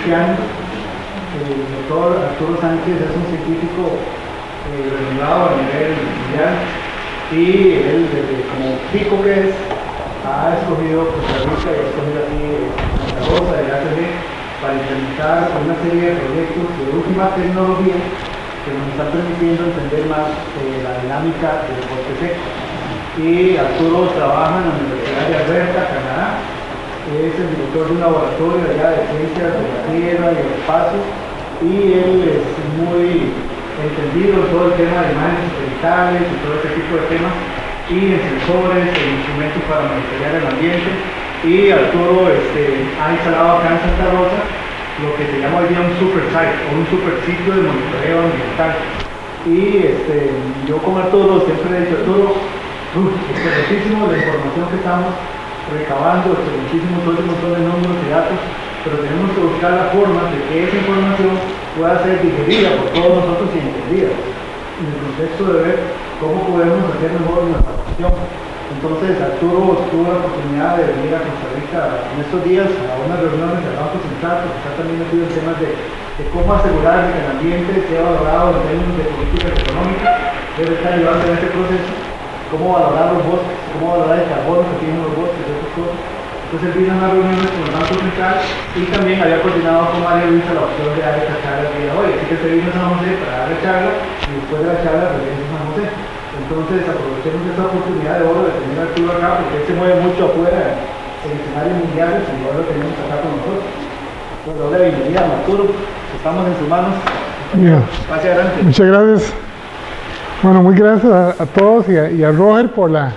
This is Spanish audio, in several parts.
20 años. El doctor Arturo Sánchez es un científico renombrado a nivel mundial y él, desde como pico que es, ha escogido Costa Rica y ha escogido aquí Santa Rosa de ACG para implementar una serie de proyectos de última tecnología que nos están permitiendo entender más la dinámica del bosque seco. Y Arturo trabaja en la Universidad de Alberta, Canadá. Es el director de un laboratorio allá de ciencias de la Tierra y el espacio, y él es muy entendido en todo el tema de imágenes satelitales y todo ese tipo de temas, y en sensores, en instrumentos para monitorear el ambiente. Y Arturo ha instalado acá en Santa Rosa lo que se llama hoy día un super site o un super sitio de monitoreo ambiental. Y yo con Arturo siempre he dicho, Arturo, excelentísimo la información que estamos recabando, excelentísimo todo ese montón de números y datos, pero tenemos que buscar la forma de que esa información pueda ser digerida por todos nosotros y entendida, en el contexto de ver cómo podemos hacer mejor nuestra gestión. Entonces Arturo tuvo la oportunidad de venir a Costa Rica en estos días a unas reuniones del Banco Central, porque está también metido en temas de cómo asegurar que el ambiente sea valorado en términos de políticas económicas, debe estar ayudando en este proceso, cómo valorar los bosques, cómo valorar el carbono que tienen los bosques, esas cosas. Entonces él vino a unas reuniones con el Banco Central y también había coordinado con María Luisa la opción de dar esta charla el día de hoy. Así que se vino a San José para dar la charla y después de la charla regresa a San José. Entonces aprovechemos esta oportunidad de oro de tener a Arturo acá, porque él se mueve mucho afuera en escenarios mundiales y ahora lo tenemos acá con nosotros. Pues doble bienvenida, Arturo, estamos en sus manos. Pase adelante. Muchas gracias. Bueno, muy gracias a todos y a Roger por la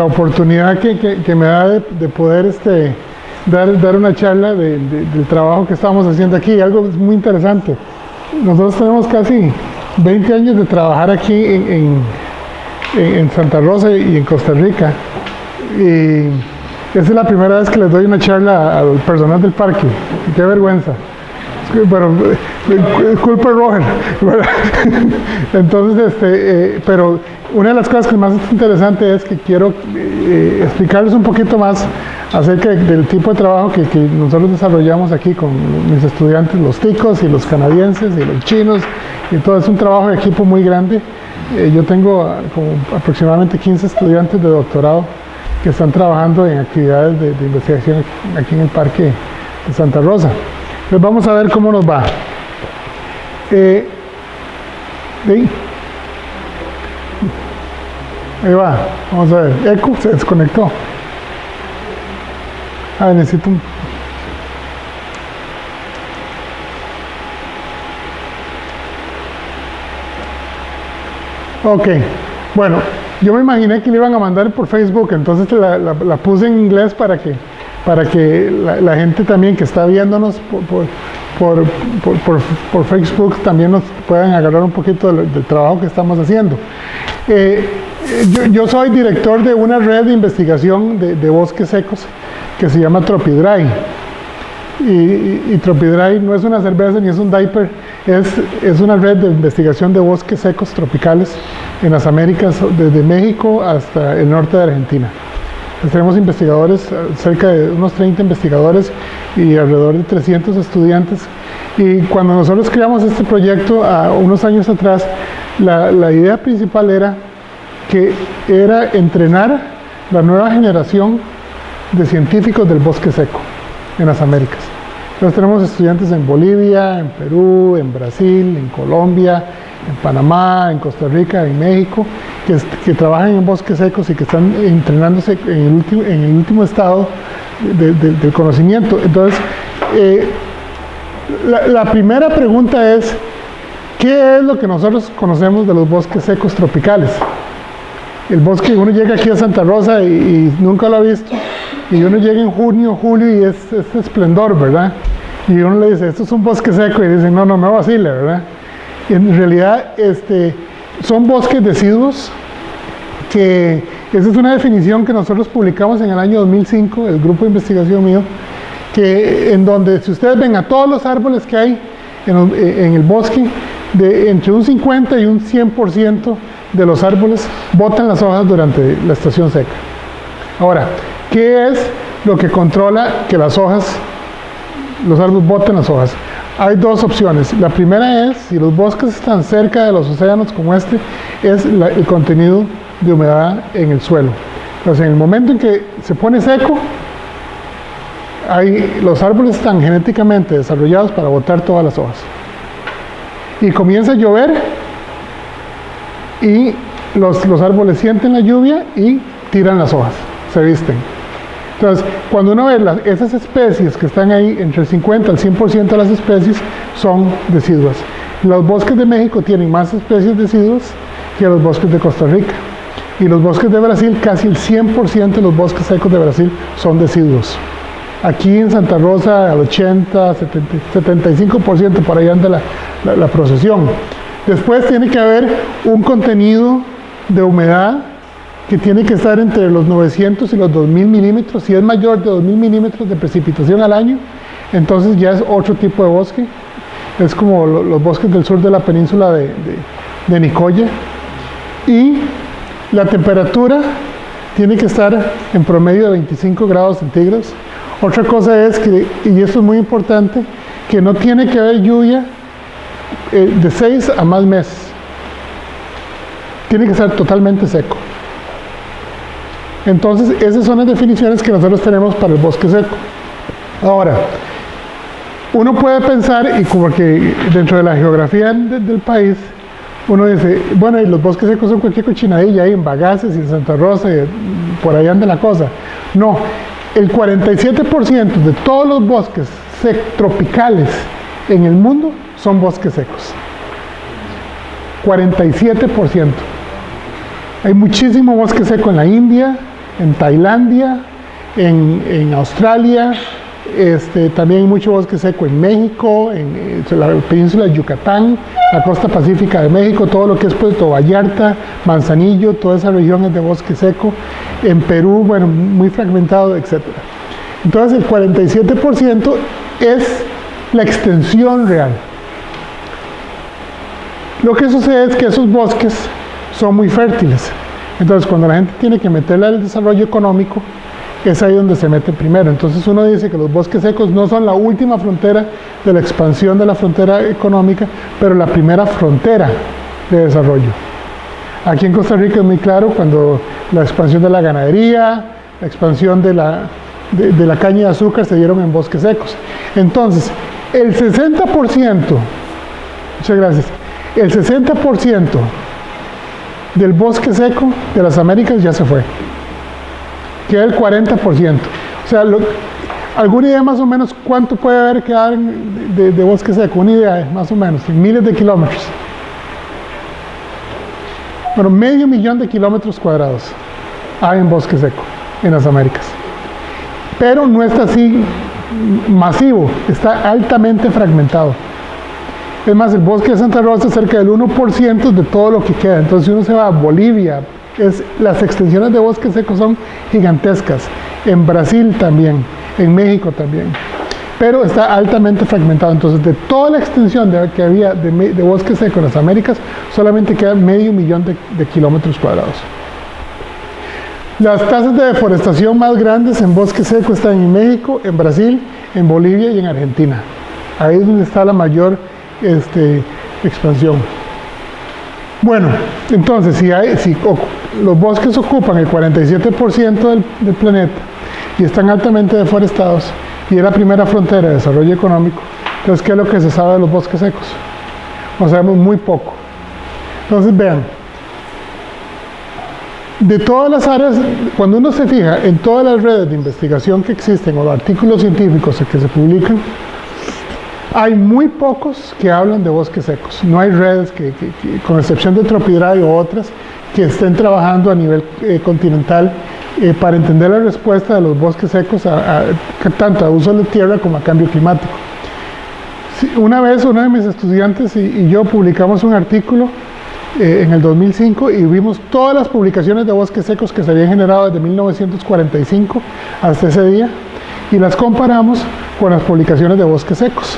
oportunidad que me da de poder dar una charla del trabajo que estamos haciendo aquí. Algo muy interesante. Nosotros tenemos casi 20 años de trabajar aquí en Santa Rosa y en Costa Rica. Y esta es la primera vez que les doy una charla al personal del parque. Qué vergüenza. Bueno, culpa de Roger. Entonces, pero una de las cosas que más es interesante es que quiero explicarles un poquito más acerca del tipo de trabajo que nosotros desarrollamos aquí con mis estudiantes, los ticos y los canadienses y los chinos, y todo. Es un trabajo de equipo muy grande. Yo tengo como aproximadamente 15 estudiantes de doctorado que están trabajando en actividades de investigación aquí en el Parque de Santa Rosa. Entonces vamos a ver cómo nos va. Ahí va, vamos a ver. Eco se desconectó. Necesito un... Ok, bueno, yo me imaginé que le iban a mandar por Facebook, entonces la puse en inglés para que la gente también que está viéndonos por Facebook también nos puedan agarrar un poquito del trabajo que estamos haciendo. Yo soy director de una red de investigación de bosques secos que se llama Tropidry. Y Tropidry no es una cerveza ni es un diaper, es una red de investigación de bosques secos tropicales en las Américas, desde México hasta el norte de Argentina. Pues tenemos investigadores, cerca de unos 30 investigadores y alrededor de 300 estudiantes. Y cuando nosotros creamos este proyecto unos años atrás, la idea principal era entrenar la nueva generación de científicos del bosque seco en las Américas. Entonces tenemos estudiantes en Bolivia, en Perú, en Brasil, en Colombia, en Panamá, en Costa Rica, en México, que trabajan en bosques secos y que están entrenándose en el último estado del conocimiento. Entonces, la primera pregunta es, ¿qué es lo que nosotros conocemos de los bosques secos tropicales? El bosque, uno llega aquí a Santa Rosa y nunca lo ha visto, y uno llega en junio, julio y es esplendor, ¿verdad? Y uno le dice, esto es un bosque seco, y dicen, no me vacile, ¿verdad? Y en realidad son bosques deciduos, que esa es una definición que nosotros publicamos en el año 2005, el grupo de investigación mío, en donde si ustedes ven a todos los árboles que hay en el bosque, entre un 50 y un 100% de los árboles botan las hojas durante la estación seca. Ahora, ¿qué es lo que controla que las hojas los árboles boten las hojas. Hay dos opciones. La primera es, si los bosques están cerca de los océanos como este, es el contenido de humedad en el suelo. Entonces, en el momento en que se pone seco, los árboles están genéticamente desarrollados para botar todas las hojas. Y comienza a llover y los árboles sienten la lluvia y tiran las hojas, se visten. Entonces, cuando uno ve esas especies que están ahí, entre el 50 al 100% de las especies son deciduas. Los bosques de México tienen más especies deciduas que los bosques de Costa Rica. Y los bosques de Brasil, casi el 100% de los bosques secos de Brasil son deciduos. Aquí en Santa Rosa, al 80, 75% por ahí anda la procesión. Después tiene que haber un contenido de humedad que tiene que estar entre los 900 y los 2000 milímetros. Si es mayor de 2000 milímetros de precipitación al año, entonces ya es otro tipo de bosque. Es como los bosques del sur de la península de Nicoya. Y la temperatura tiene que estar en promedio de 25 grados centígrados. Otra cosa es que, y esto es muy importante, que no tiene que haber lluvia de 6 a más meses. Tiene que estar totalmente seco. Entonces, esas son las definiciones que nosotros tenemos para el bosque seco. Ahora, uno puede pensar, y como que dentro de la geografía del país, uno dice, bueno, y los bosques secos son cualquier cochinadilla, ahí en Bagaces y en Santa Rosa, y por ahí anda la cosa. No, el 47% de todos los bosques tropicales en el mundo son bosques secos. 47%. Hay muchísimo bosque seco en la India, en Tailandia, en Australia, también hay mucho bosque seco en México, en la península de Yucatán, la costa pacífica de México, todo lo que es Puerto Vallarta, Manzanillo, toda esa región es de bosque seco. En Perú, bueno, muy fragmentado, etc. Entonces el 47% es la extensión real. Lo que sucede es que esos bosques son muy fértiles. Entonces, cuando la gente tiene que meterle al desarrollo económico, es ahí donde se mete primero. Entonces, uno dice que los bosques secos no son la última frontera de la expansión de la frontera económica, pero la primera frontera de desarrollo. Aquí en Costa Rica es muy claro cuando la expansión de la ganadería, la expansión de la caña de azúcar se dieron en bosques secos. Entonces, el 60%, muchas gracias, el 60% del bosque seco de las Américas ya se fue. Queda el 40%. O sea, ¿alguna idea más o menos cuánto puede haber quedado de bosque seco? Una idea, más o menos, en miles de kilómetros. Bueno, 500,000 de kilómetros cuadrados hay en bosque seco en las Américas. Pero no está así masivo, está altamente fragmentado. Es más, el bosque de Santa Rosa es cerca del 1% de todo lo que queda. Entonces, si uno se va a Bolivia, las extensiones de bosque seco son gigantescas. En Brasil también, en México también. Pero está altamente fragmentado. Entonces, de toda la extensión que había de bosque seco en las Américas, solamente queda 500,000 de kilómetros cuadrados. Las tasas de deforestación más grandes en bosque seco están en México, en Brasil, en Bolivia y en Argentina. Ahí es donde está la mayor expansión. Bueno, entonces, si los bosques ocupan el 47% del planeta y están altamente deforestados, y es la primera frontera de desarrollo económico, entonces, ¿qué es lo que se sabe de los bosques secos? No sabemos muy poco. Entonces, vean, de todas las áreas, cuando uno se fija en todas las redes de investigación que existen o los artículos científicos que se publican, hay muy pocos que hablan de bosques secos. No hay redes con excepción de Tropidray o otras, que estén trabajando a nivel continental para entender la respuesta de los bosques secos tanto a uso de tierra como a cambio climático. Una vez uno de mis estudiantes y yo publicamos un artículo en el 2005 y vimos todas las publicaciones de bosques secos que se habían generado desde 1945 hasta ese día y las comparamos con las publicaciones de bosques secos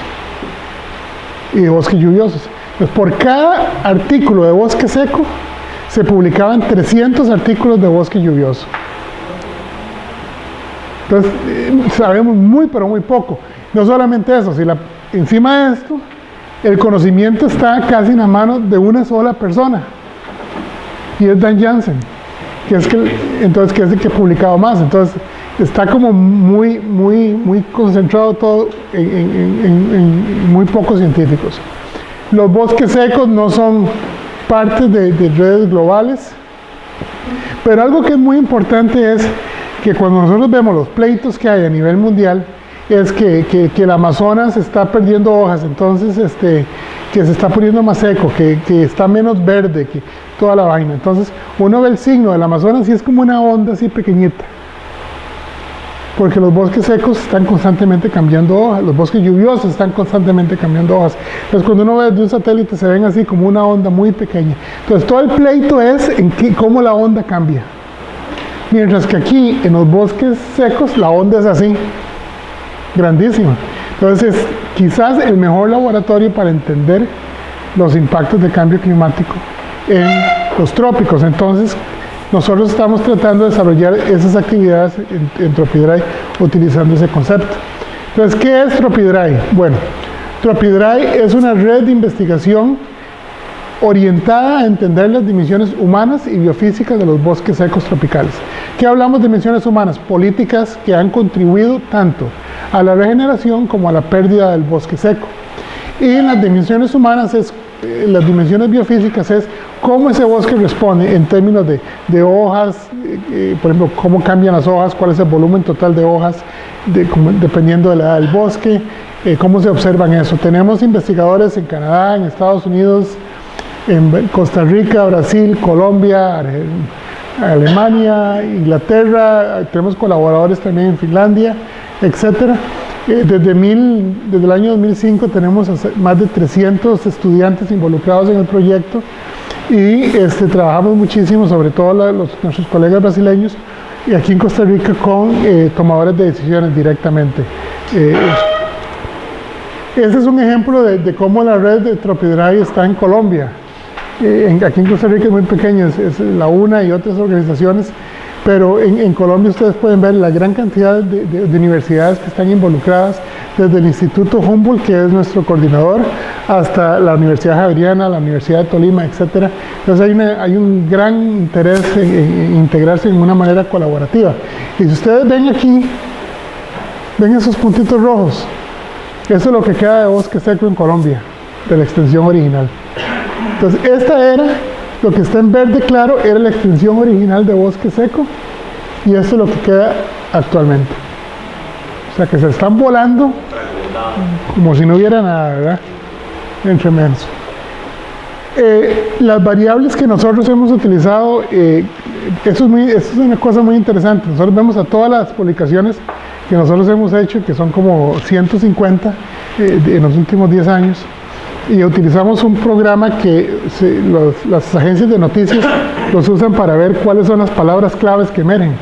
y de bosques lluviosos. Entonces, por cada artículo de bosque seco se publicaban 300 artículos de bosque lluvioso. Entonces, sabemos muy, pero muy poco. No solamente eso, encima de esto, el conocimiento está casi en la mano de una sola persona, y es Dan Jansen, que es el que ha publicado más. Entonces está como muy concentrado todo en muy pocos científicos. Los bosques secos no son parte de redes globales, pero algo que es muy importante es que cuando nosotros vemos los pleitos que hay a nivel mundial, es que el Amazonas está perdiendo hojas, entonces que se está poniendo más seco, que está menos verde, que toda la vaina. Entonces uno ve el signo del Amazonas y es como una onda así pequeñita, porque los bosques secos están constantemente cambiando hojas, los bosques lluviosos están constantemente cambiando hojas. Entonces cuando uno ve desde un satélite se ven así como una onda muy pequeña. Entonces todo el pleito es en cómo la onda cambia. Mientras que aquí en los bosques secos la onda es así, grandísima. Entonces quizás el mejor laboratorio para entender los impactos de cambio climático en los trópicos. Entonces nosotros estamos tratando de desarrollar esas actividades en TropiDRI utilizando ese concepto. Entonces, ¿qué es TropiDRI? Bueno, TropiDRI es una red de investigación orientada a entender las dimensiones humanas y biofísicas de los bosques secos tropicales. ¿Qué hablamos de dimensiones humanas? Políticas que han contribuido tanto a la regeneración como a la pérdida del bosque seco. Y en las dimensiones humanas las dimensiones biofísicas es cómo ese bosque responde en términos de hojas, por ejemplo, cómo cambian las hojas, cuál es el volumen total de hojas, dependiendo de la edad del bosque, cómo se observan eso. Tenemos investigadores en Canadá, en Estados Unidos, en Costa Rica, Brasil, Colombia, Alemania, Inglaterra, tenemos colaboradores también en Finlandia, etcétera. Desde el año 2005 tenemos más de 300 estudiantes involucrados en el proyecto y trabajamos muchísimo, sobre todo nuestros colegas brasileños, y aquí en Costa Rica con tomadores de decisiones directamente. Este es un ejemplo de cómo la red de TropiDRI está en Colombia. Aquí en Costa Rica es muy pequeña, es la UNA y otras organizaciones, pero en Colombia ustedes pueden ver la gran cantidad de universidades que están involucradas, desde el Instituto Humboldt, que es nuestro coordinador, hasta la Universidad Javeriana, la Universidad de Tolima, etc. Entonces hay un gran interés en integrarse en una manera colaborativa. Y si ustedes ven aquí, ven esos puntitos rojos, eso es lo que queda de bosque seco en Colombia, de la extensión original. Entonces lo que está en verde claro era la extensión original de bosque seco, y esto es lo que queda actualmente. O sea que se están volando como si no hubiera nada, ¿verdad? Entre menos. Las variables que nosotros hemos utilizado, eso es una cosa muy interesante. Nosotros vemos a todas las publicaciones que nosotros hemos hecho, que son como 150 en los últimos 10 años, y utilizamos un programa que las agencias de noticias los usan para ver cuáles son las palabras claves que emergen.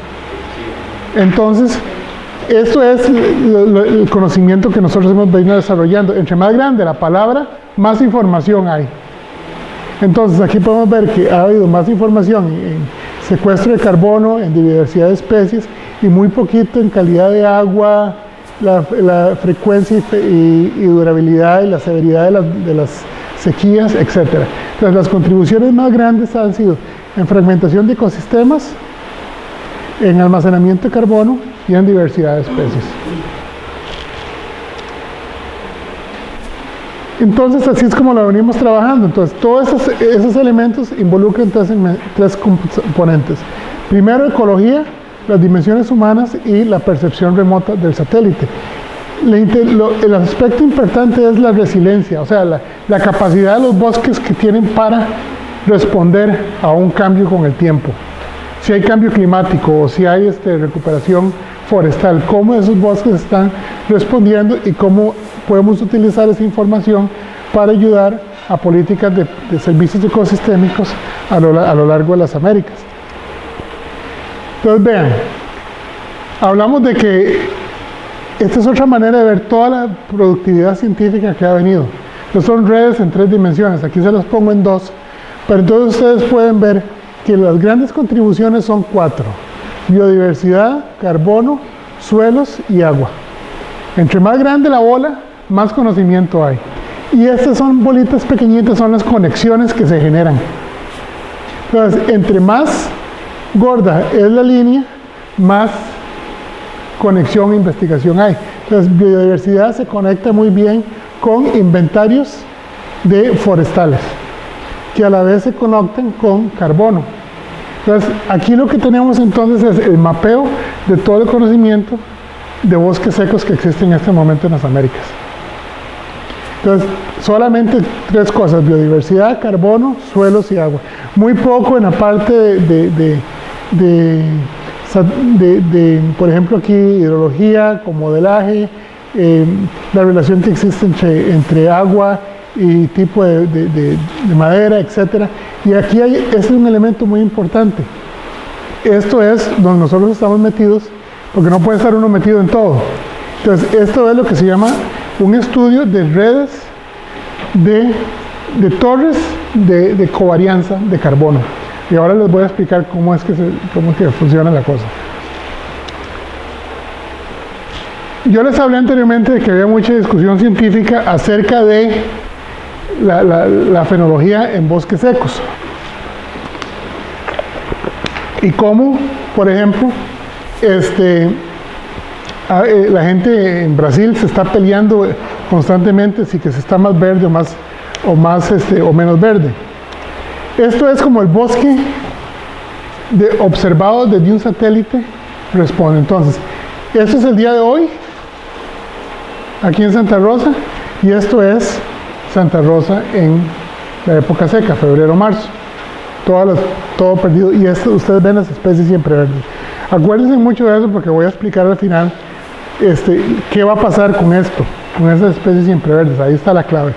Entonces, esto es el conocimiento que nosotros hemos venido desarrollando. Entre más grande la palabra, más información hay. Entonces, aquí podemos ver que ha habido más información en secuestro de carbono, en diversidad de especies, y muy poquito en calidad de agua, la frecuencia y durabilidad y la severidad de las sequías, etc. Entonces, las contribuciones más grandes han sido en fragmentación de ecosistemas, en almacenamiento de carbono y en diversidad de especies. Entonces, así es como lo venimos trabajando. Entonces, todos esos elementos involucran tres componentes. Primero, ecología, las dimensiones humanas y la percepción remota del satélite. El aspecto importante es la resiliencia, o sea, la capacidad de los bosques que tienen para responder a un cambio con el tiempo. Si hay cambio climático o si hay recuperación forestal, cómo esos bosques están respondiendo y cómo podemos utilizar esa información para ayudar a políticas de servicios ecosistémicos a lo largo de las Américas. Entonces vean, hablamos de que esta es otra manera de ver toda la productividad científica que ha venido. Entonces son redes en 3 dimensiones, aquí se las pongo en 2, pero entonces ustedes pueden ver que las grandes contribuciones son 4: biodiversidad, carbono, suelos y agua. Entre más grande la bola, más conocimiento hay. Y estas son bolitas pequeñitas, son las conexiones que se generan. Entonces, entre más gorda es la línea, más conexión e investigación hay. Entonces, biodiversidad se conecta muy bien con inventarios de forestales, que a la vez se conectan con carbono. Entonces, aquí lo que tenemos entonces es el mapeo de todo el conocimiento de bosques secos que existen en este momento en las Américas. Entonces, solamente 3 cosas: biodiversidad, carbono, suelos y agua. Muy poco en la parte por ejemplo, aquí hidrología, con modelaje, la relación que existe entre agua y tipo de madera, etc. Y aquí este es un elemento muy importante. Esto es donde nosotros estamos metidos, porque no puede estar uno metido en todo. Entonces, esto es lo que se llama un estudio de redes de torres de covarianza de carbono. Y ahora les voy a explicar cómo es que funciona la cosa. Yo les hablé anteriormente de que había mucha discusión científica acerca de la fenología en bosques secos. Y cómo, por ejemplo, la gente en Brasil se está peleando constantemente si que se está más verde o menos verde. Esto es como el bosque observado desde un satélite responde. Entonces, esto es el día de hoy, aquí en Santa Rosa, y esto es Santa Rosa en la época seca, febrero-marzo. Todo perdido, y ustedes ven las especies siempre verdes. Acuérdense mucho de eso porque voy a explicar al final qué va a pasar con esto, con esas especies siempre verdes. Ahí está la clave.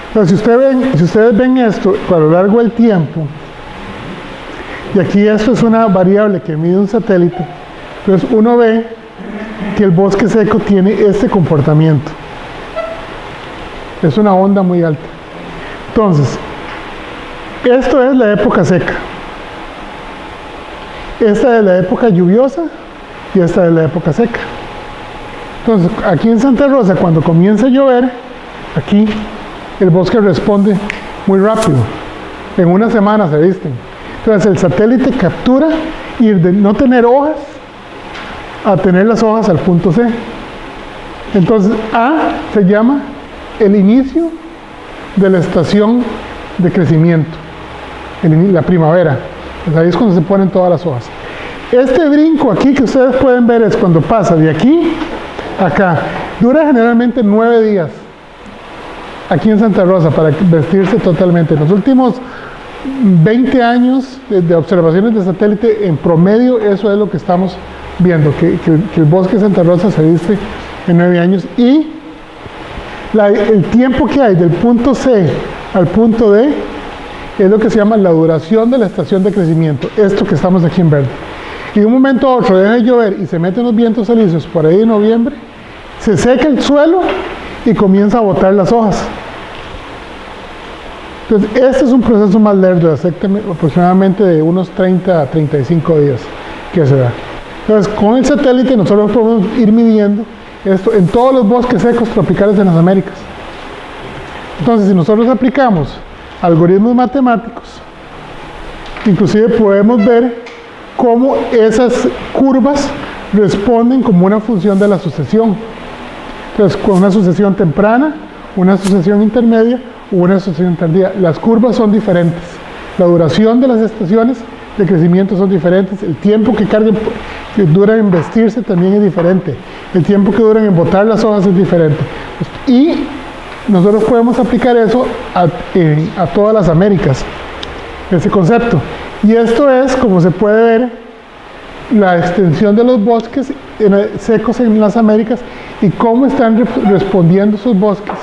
Entonces, si ustedes ven esto a lo largo del tiempo, y aquí esto es una variable que mide un satélite, entonces uno ve que el bosque seco tiene este comportamiento. Es una onda muy alta. Entonces, esto es la época seca. Esta es la época lluviosa y esta es la época seca. Entonces, aquí en Santa Rosa, cuando comienza a llover, aquí el bosque responde muy rápido. En una semana se visten. Entonces, el satélite captura ir de no tener hojas a tener las hojas al punto C. Entonces, A se llama el inicio de la estación de crecimiento, la primavera. Pues ahí es cuando se ponen todas las hojas. Este brinco aquí que ustedes pueden ver es cuando pasa de aquí a acá. Dura generalmente 9 días aquí en Santa Rosa para vestirse totalmente. En los últimos 20 años de observaciones de satélite, en promedio, eso es lo que estamos viendo, que el bosque de Santa Rosa se viste en 9 años. Y el tiempo que hay del punto C al punto D es lo que se llama la duración de la estación de crecimiento, esto que estamos aquí en verde. Y de un momento a otro deja de llover y se meten los vientos alisios por ahí en noviembre, se seca el suelo y comienza a botar las hojas. Entonces, este es un proceso más largo, aproximadamente de unos 30 a 35 días que se da. Entonces, con el satélite nosotros podemos ir midiendo esto en todos los bosques secos tropicales de las Américas. Entonces, si nosotros aplicamos algoritmos matemáticos, inclusive podemos ver cómo esas curvas responden como una función de la sucesión. Entonces, con una sucesión temprana, una sucesión intermedia o una sucesión tardía. Las curvas son diferentes. La duración de las estaciones de crecimiento son diferentes. El tiempo que duran en vestirse también es diferente. El tiempo que duran en botar las hojas es diferente. Y nosotros podemos aplicar eso a todas las Américas, ese concepto. Y esto es, como se puede ver, la extensión de los bosques secos en las Américas y cómo están respondiendo esos bosques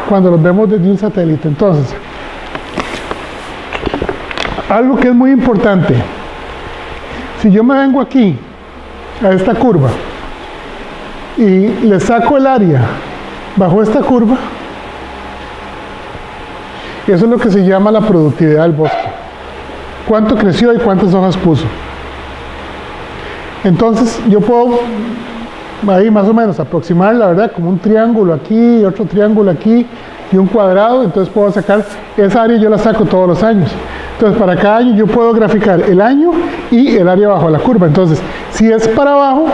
cuando los vemos desde un satélite. Entonces, algo que es muy importante, si yo me vengo aquí a esta curva y le saco el área bajo esta curva, eso es lo que se llama la productividad del bosque. ¿Cuánto creció y cuántas hojas puso? Entonces, yo puedo ahí más o menos aproximar, la verdad, como un triángulo aquí, otro triángulo aquí y un cuadrado, entonces puedo sacar, esa área yo la saco todos los años. Entonces para cada año yo puedo graficar el año y el área bajo la curva. Entonces, si es para abajo,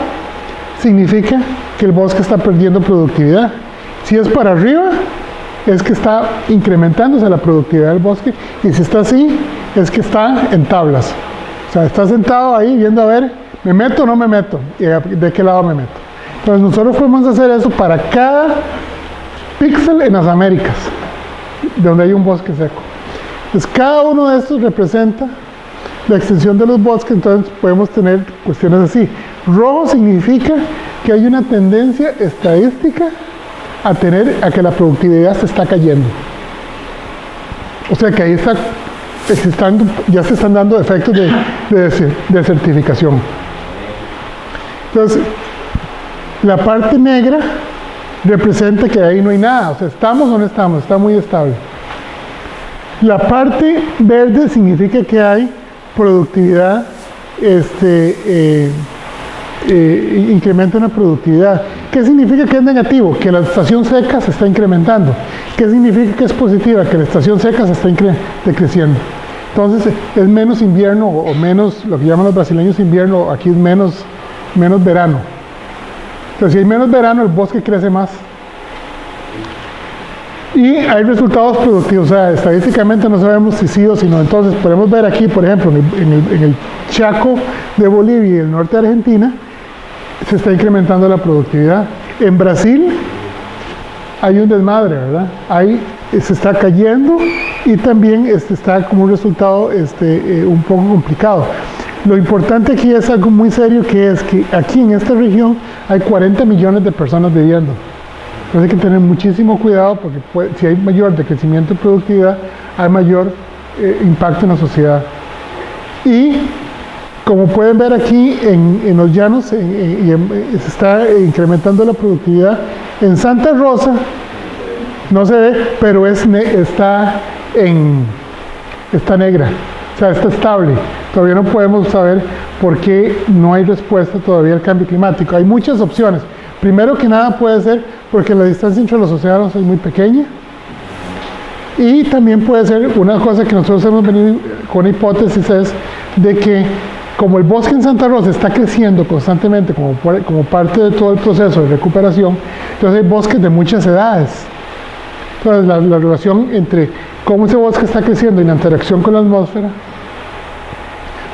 significa que el bosque está perdiendo productividad. Si es para arriba, es que está incrementándose la productividad del bosque, y si está así, es que está en tablas. O sea, está sentado ahí viendo a ver, ¿me meto o no me meto? ¿Y de qué lado me meto? Entonces nosotros podemos hacer eso para cada píxel en las Américas, donde hay un bosque seco. Entonces cada uno de estos representa la extensión de los bosques, entonces podemos tener cuestiones así. Rojo significa que hay una tendencia estadística a que la productividad se está cayendo. O sea que ahí ya se están dando efectos de desertificación. Entonces, la parte negra representa que ahí no hay nada, o sea, estamos o no estamos, está muy estable. La parte verde significa que hay productividad, incrementa una productividad. ¿Qué significa que es negativo? Que la estación seca se está incrementando. ¿Qué significa que es positiva? Que la estación seca se está decreciendo. Entonces es menos invierno, o menos, lo que llaman los brasileños invierno, aquí es menos verano. Entonces si hay menos verano, el bosque crece más. Y hay resultados productivos, o sea, estadísticamente no sabemos si sí o si no. Entonces podemos ver aquí, por ejemplo, en el Chaco de Bolivia y el norte de Argentina, se está incrementando la productividad. En Brasil hay un desmadre, ¿verdad? Ahí se está cayendo, y también está como un resultado un poco complicado. Lo importante aquí es algo muy serio, que es que aquí en esta región hay 40 millones de personas viviendo. Entonces hay que tener muchísimo cuidado, porque si hay mayor decrecimiento de productividad, hay mayor impacto en la sociedad. Y como pueden ver aquí en los llanos, se está incrementando la productividad. En Santa Rosa no se ve, pero está negra, o sea, está estable. Todavía no podemos saber por qué no hay respuesta todavía al cambio climático. Hay muchas opciones. Primero que nada puede ser porque la distancia entre los océanos es muy pequeña, y también puede ser una cosa que nosotros hemos venido con hipótesis, es de que como el bosque en Santa Rosa está creciendo constantemente como parte de todo el proceso de recuperación, entonces hay bosques de muchas edades. Entonces la relación entre cómo ese bosque está creciendo y la interacción con la atmósfera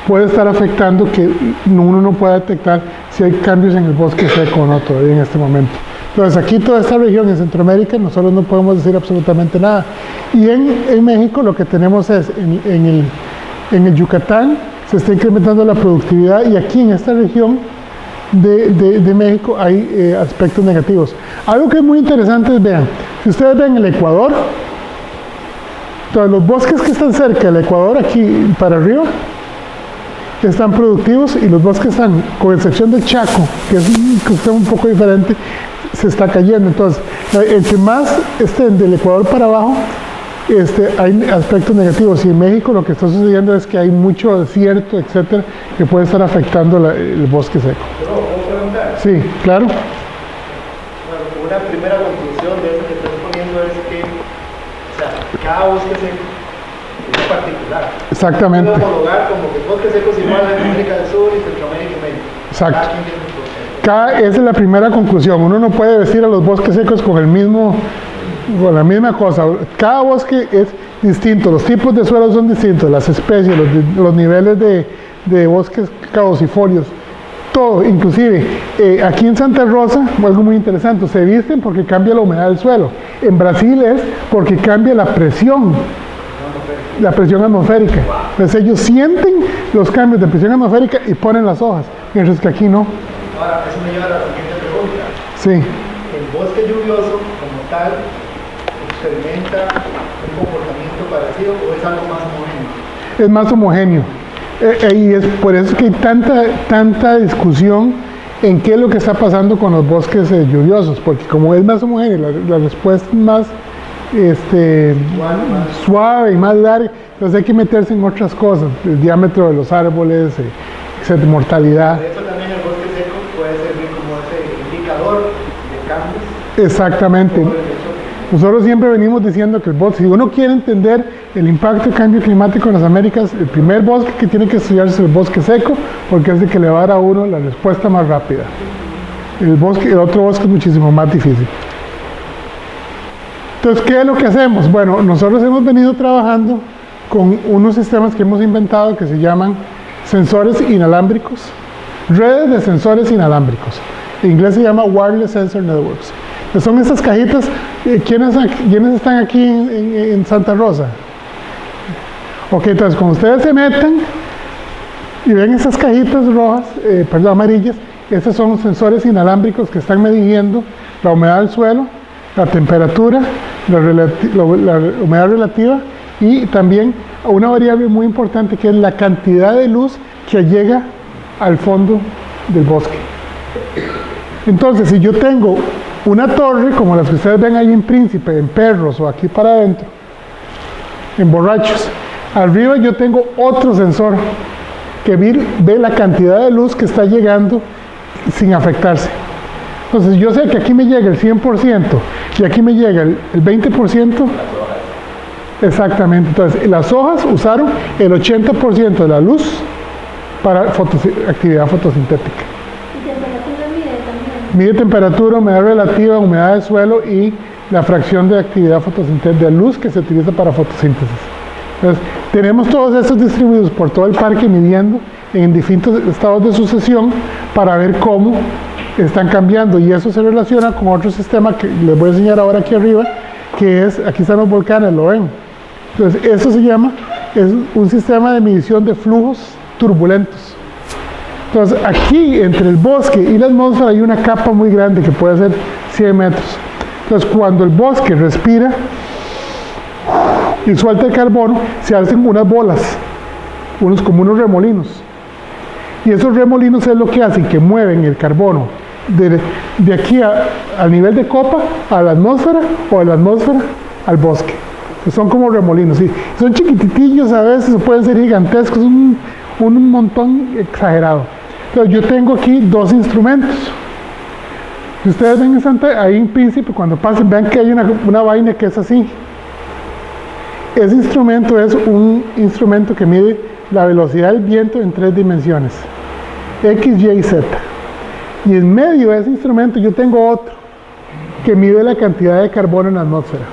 puede estar afectando que uno no pueda detectar si hay cambios en el bosque seco o no todavía en este momento. Entonces aquí toda esta región en Centroamérica nosotros no podemos decir absolutamente nada. Y en México lo que tenemos es, en el Yucatán se está incrementando la productividad, y aquí en esta región de México hay aspectos negativos. Algo que es muy interesante es, vean, si ustedes ven el Ecuador, entonces los bosques que están cerca del Ecuador, aquí para arriba, están productivos, y los bosques están, con excepción del Chaco, que es un poco diferente, se está cayendo. Entonces, entre más del Ecuador para abajo, hay aspectos negativos, y en México lo que está sucediendo es que hay mucho desierto, etcétera, que puede estar afectando el bosque seco. ¿Puedo preguntar? Sí, claro. Bueno, una primera conclusión de eso que estás poniendo es que, o sea, cada bosque seco es particular. Exactamente. Puedo homologar como que bosques secos igual en América del Sur y Centroamérica y México. Exacto. Cada quien tiene su proceso. Esa es la primera conclusión. Uno no puede decir a los bosques secos con la misma cosa. Cada bosque es distinto, los tipos de suelos son distintos, las especies, los niveles de bosques caducifolios, todo. Inclusive aquí en Santa Rosa, algo muy interesante, se visten porque cambia la humedad del suelo. En Brasil es porque cambia la presión atmosférica. Entonces ellos sienten los cambios de presión atmosférica y ponen las hojas, mientras que aquí no. Ahora, eso me lleva a la siguiente pregunta. Sí. ¿El bosque lluvioso como tal experimenta un comportamiento parecido o es algo más homogéneo? Es más homogéneo. Y es por eso que hay tanta discusión en qué es lo que está pasando con los bosques lluviosos, porque como es más homogéneo, la respuesta es más suave y más larga, entonces hay que meterse en otras cosas, el diámetro de los árboles, etcétera, mortalidad. Por eso también el bosque seco puede servir como ese indicador Exactamente. Nosotros siempre venimos diciendo que el bosque, si uno quiere entender el impacto del cambio climático en las Américas, el primer bosque que tiene que estudiarse es el bosque seco, porque es el que le va a dar a uno la respuesta más rápida. El otro bosque es muchísimo más difícil. Entonces, ¿qué es lo que hacemos? Bueno, nosotros hemos venido trabajando con unos sistemas que hemos inventado que se llaman sensores inalámbricos, redes de sensores inalámbricos. En inglés se llama Wireless Sensor Networks. Que son estas cajitas. ¿Quiénes están aquí en Santa Rosa? Ok, entonces cuando ustedes se metan y ven esas cajitas rojas, amarillas, estos son sensores inalámbricos que están midiendo la humedad del suelo, la temperatura, la humedad relativa y también una variable muy importante que es la cantidad de luz que llega al fondo del bosque. Entonces, si yo tengo una torre como las que ustedes ven ahí en Príncipe, en Perros o aquí para adentro, en Borrachos, arriba yo tengo otro sensor que ve la cantidad de luz que está llegando sin afectarse. Entonces yo sé que aquí me llega el 100% y aquí me llega el 20%. Exactamente. Entonces las hojas usaron el 80% de la luz para actividad fotosintética. ¿Y temperatura mide también? Mide temperatura, humedad relativa, humedad del suelo y la fracción de actividad fotosintética de luz que se utiliza para fotosíntesis. Entonces, tenemos todos estos distribuidos por todo el parque midiendo en distintos estados de sucesión para ver cómo están cambiando, y eso se relaciona con otro sistema que les voy a enseñar ahora aquí arriba, que es, aquí están los volcanes, ¿lo ven? Entonces, eso es un sistema de medición de flujos turbulentos. Entonces, aquí entre el bosque y la atmósfera hay una capa muy grande que puede ser 100 metros. Entonces, cuando el bosque respira y suelta el carbono, se hacen unas bolas, como unos remolinos. Y esos remolinos es lo que hacen, que mueven el carbono de aquí al nivel de copa a la atmósfera o de la atmósfera al bosque. Son como remolinos, ¿sí? Son chiquititillos a veces, pueden ser gigantescos, un montón exagerado. Entonces yo tengo aquí dos instrumentos. Si ustedes ven ahí en Príncipe, cuando pasen, vean que hay una vaina que es así. Ese instrumento es un instrumento que mide la velocidad del viento en 3 dimensiones, X, Y y Z. Y en medio de ese instrumento yo tengo otro que mide la cantidad de carbono en la atmósfera.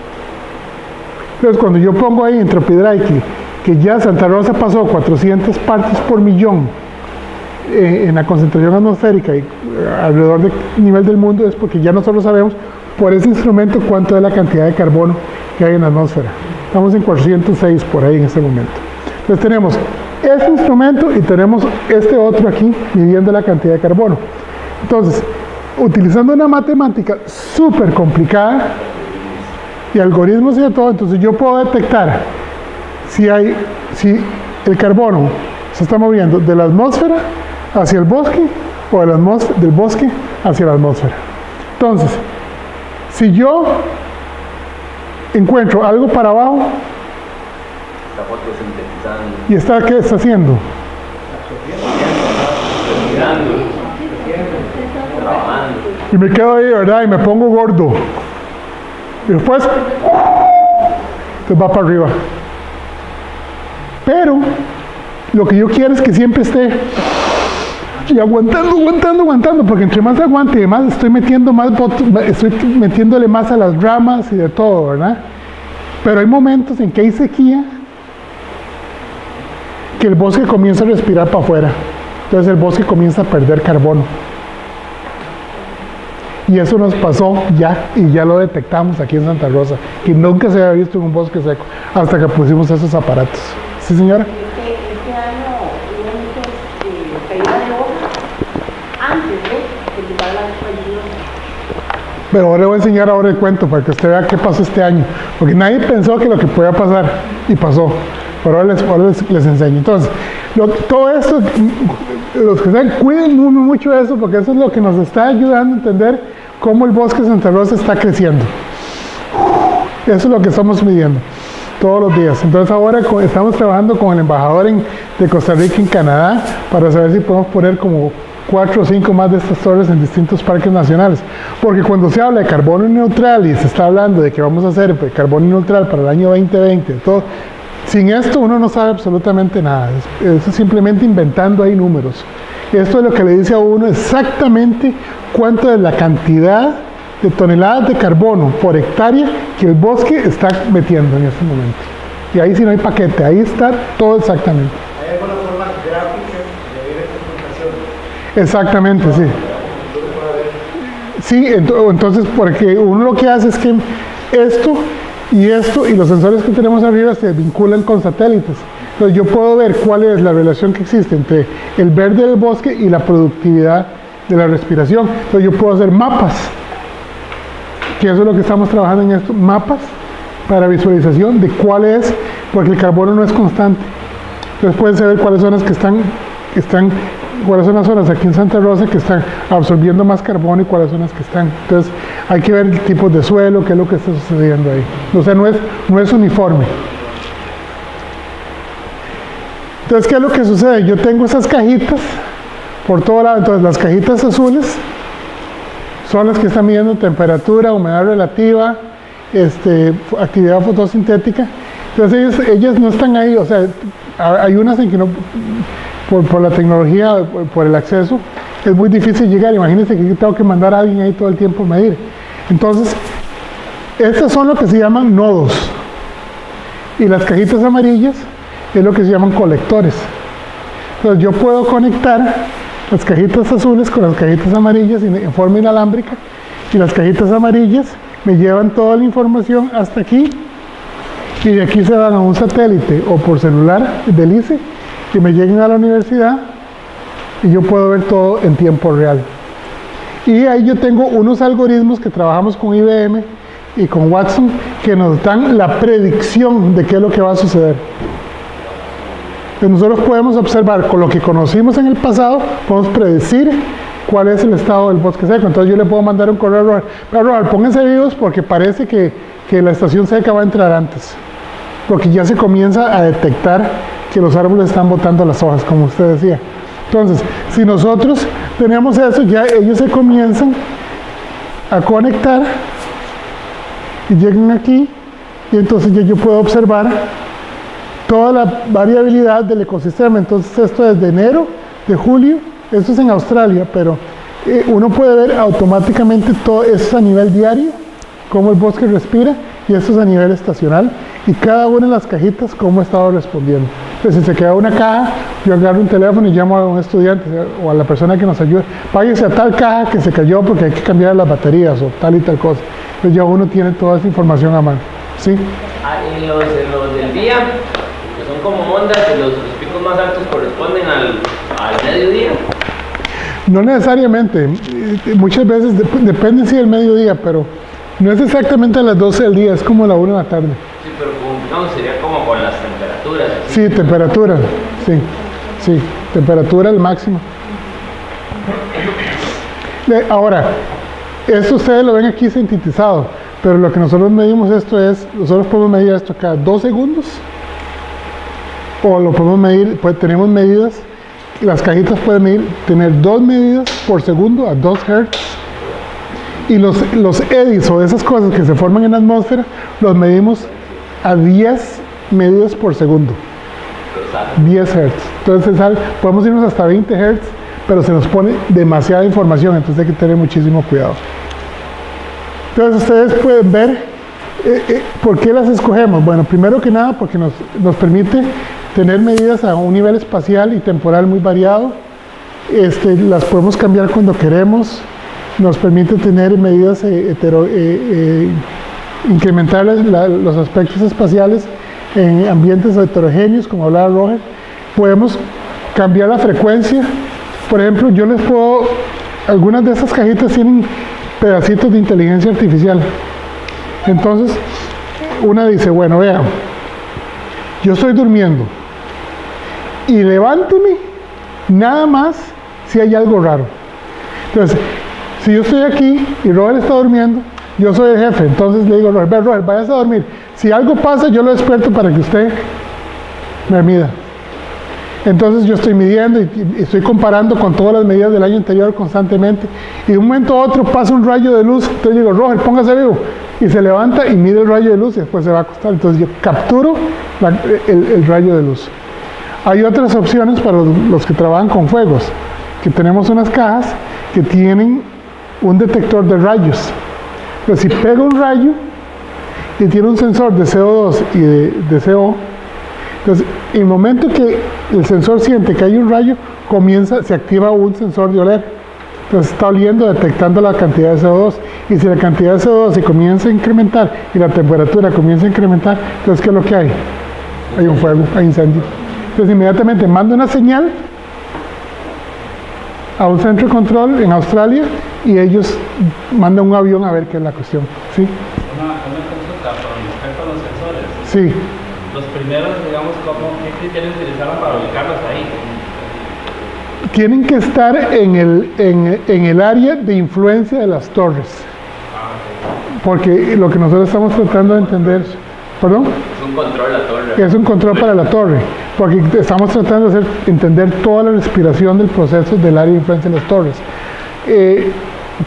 Entonces cuando yo pongo ahí en Tropidraiki que ya Santa Rosa pasó 400 partes por millón en la concentración atmosférica y alrededor del nivel del mundo, es porque ya nosotros sabemos por ese instrumento cuánto es la cantidad de carbono que hay en la atmósfera. Estamos en 406 por ahí en este momento. Entonces tenemos este instrumento y tenemos este otro aquí midiendo la cantidad de carbono. Entonces, utilizando una matemática súper complicada y algoritmos y de todo, entonces yo puedo detectar si el carbono se está moviendo de la atmósfera hacia el bosque o del bosque hacia la atmósfera. Entonces, si yo encuentro algo para abajo Está fotosintetizando. y ¿qué está haciendo? Respirando. Trabajando. Y me quedo ahí, ¿verdad? Y me pongo gordo. Y después, va para arriba. Pero, lo que yo quiero es que siempre esté y aguantando, porque entre más aguante y más estoy metiéndole más a las ramas y de todo, ¿verdad? Pero hay momentos en que hay sequía que el bosque comienza a respirar para afuera. Entonces el bosque comienza a perder carbono. Y eso nos pasó y ya lo detectamos aquí en Santa Rosa, que nunca se había visto en un bosque seco, hasta que pusimos esos aparatos. ¿Sí, señora? Este año hubo muchas caídas de hojas antes de quitar la lluvia. Pero ahora le voy a enseñar el cuento para que usted vea qué pasó este año, porque nadie pensó que lo que podía pasar, y pasó. Pero ahora les enseño. Entonces, todo esto, los que saben, cuiden mucho de eso, porque eso es lo que nos está ayudando a entender cómo el bosque de Santa Rosa está creciendo. Eso es lo que estamos midiendo todos los días. Entonces ahora estamos trabajando con el embajador de Costa Rica en Canadá para saber si podemos poner como 4 o 5 más de estas torres en distintos parques nacionales. Porque cuando se habla de carbono neutral y se está hablando de que vamos a hacer carbono neutral para el año 2020, todo, sin esto uno no sabe absolutamente nada. Eso es simplemente inventando ahí números. Esto es lo que le dice a uno exactamente cuánto es la cantidad de toneladas de carbono por hectárea que el bosque está metiendo en este momento. Y ahí sí no hay paquete, ahí está todo exactamente. ¿Hay alguna forma gráfica de ver esta información? Exactamente, sí. Sí, entonces porque uno lo que hace es que esto y los sensores que tenemos arriba se vinculan con satélites. Entonces yo puedo ver cuál es la relación que existe entre el verde del bosque y la productividad de la respiración. Entonces yo puedo hacer mapas, que eso es lo que estamos trabajando en esto, mapas para visualización de cuál es, porque el carbono no es constante. Entonces pueden saber cuáles son las que cuáles son las zonas aquí en Santa Rosa que están absorbiendo más carbono y cuáles son las que están. Entonces hay que ver tipos de suelo, qué es lo que está sucediendo ahí. O sea, no es uniforme. Entonces, ¿qué es lo que sucede? Yo tengo esas cajitas por todo lado. Entonces, las cajitas azules son las que están midiendo temperatura, humedad relativa, actividad fotosintética. Entonces, ellas no están ahí. O sea, hay unas en que no, por la tecnología, por el acceso, es muy difícil llegar. Imagínense que yo tengo que mandar a alguien ahí todo el tiempo a medir. Entonces, estas son lo que se llaman nodos. Y las cajitas amarillas es lo que se llaman colectores. Entonces yo puedo conectar las cajitas azules con las cajitas amarillas en forma inalámbrica, y las cajitas amarillas me llevan toda la información hasta aquí, y de aquí se van a un satélite o por celular del ICE y me lleguen a la universidad, y yo puedo ver todo en tiempo real. Y ahí yo tengo unos algoritmos que trabajamos con IBM y con Watson que nos dan la predicción de qué es lo que va a suceder. Nosotros podemos observar con lo que conocimos en el pasado, podemos predecir cuál es el estado del bosque seco. Entonces yo le puedo mandar un correo a Robert: Robert, pónganse vivos porque parece que la estación seca va a entrar antes, porque ya se comienza a detectar que los árboles están botando las hojas, como usted decía. Entonces, si nosotros tenemos eso, ya ellos se comienzan a conectar y llegan aquí, y entonces ya yo puedo observar toda la variabilidad del ecosistema. Entonces esto es de enero, de julio, esto es en Australia, pero uno puede ver automáticamente todo esto a nivel diario, cómo el bosque respira, y esto es a nivel estacional, y cada una de las cajitas cómo ha estado respondiendo. Entonces si se queda una caja, yo agarro un teléfono y llamo a un estudiante o a la persona que nos ayude: váyase a tal caja que se cayó porque hay que cambiar las baterías o tal y tal cosa. Entonces ya uno tiene toda esa información a mano. ¿Sí? En los del día, que son como ondas, los picos más altos corresponden al mediodía. No necesariamente, muchas veces depende sí del mediodía, pero no es exactamente a las 12 del día, es como a la 1 de la tarde. Sí, pero no, sería como con las temperaturas. Sí, temperatura, sí, temperatura al máximo. Ahora, esto ustedes lo ven aquí sintetizado, pero lo que nosotros medimos nosotros podemos medir esto cada 2 segundos, o lo podemos medir, pues tenemos medidas, las cajitas pueden tener 2 medidas por segundo a 2 Hz, y los eddies o esas cosas que se forman en la atmósfera los medimos a 10 medidas por segundo, 10 Hz. Entonces podemos irnos hasta 20 Hz, pero se nos pone demasiada información, entonces hay que tener muchísimo cuidado. Entonces ustedes pueden ver ¿por qué las escogemos? Bueno, primero que nada porque nos permite tener medidas a un nivel espacial y temporal muy variado. Las podemos cambiar cuando queremos, nos permite tener medidas incrementar los aspectos espaciales en ambientes heterogéneos, como hablaba Roger. Podemos cambiar la frecuencia. Por ejemplo, algunas de esas cajitas tienen pedacitos de inteligencia artificial. Entonces, una dice: bueno, vea, yo estoy durmiendo y levánteme nada más si hay algo raro. Entonces, si yo estoy aquí y Robert está durmiendo, yo soy el jefe, entonces le digo: Robert, váyase a dormir. Si algo pasa, yo lo despierto para que usted me mida. Entonces yo estoy midiendo y estoy comparando con todas las medidas del año anterior constantemente. Y de un momento a otro pasa un rayo de luz. Entonces digo, Roger, póngase vivo. Y se levanta y mide el rayo de luz y después se va a acostar. Entonces yo capturo el rayo de luz. Hay otras opciones para los que trabajan con fuegos, que tenemos unas cajas que tienen un detector de rayos. Entonces si pega un rayo y tiene un sensor de CO2 y de CO, entonces en el momento que el sensor siente que hay un rayo, se activa un sensor de oler. Entonces está oliendo, detectando la cantidad de CO2. Y si la cantidad de CO2 se comienza a incrementar y la temperatura comienza a incrementar, entonces ¿qué es lo que hay? Hay un fuego, hay incendio. Entonces inmediatamente manda una señal a un centro de control en Australia y ellos mandan un avión a ver qué es la cuestión. ¿Sí? Una consulta con respecto a los sensores. Sí. Los primeros, digamos, ¿qué criterios utilizaron para ubicarlos ahí? Tienen que estar en el área de influencia de las torres. Porque lo que nosotros estamos tratando de entender, ¿perdón? Es un control la torre. Es un control para la torre, porque estamos tratando de entender toda la respiración del proceso del área de influencia de las torres.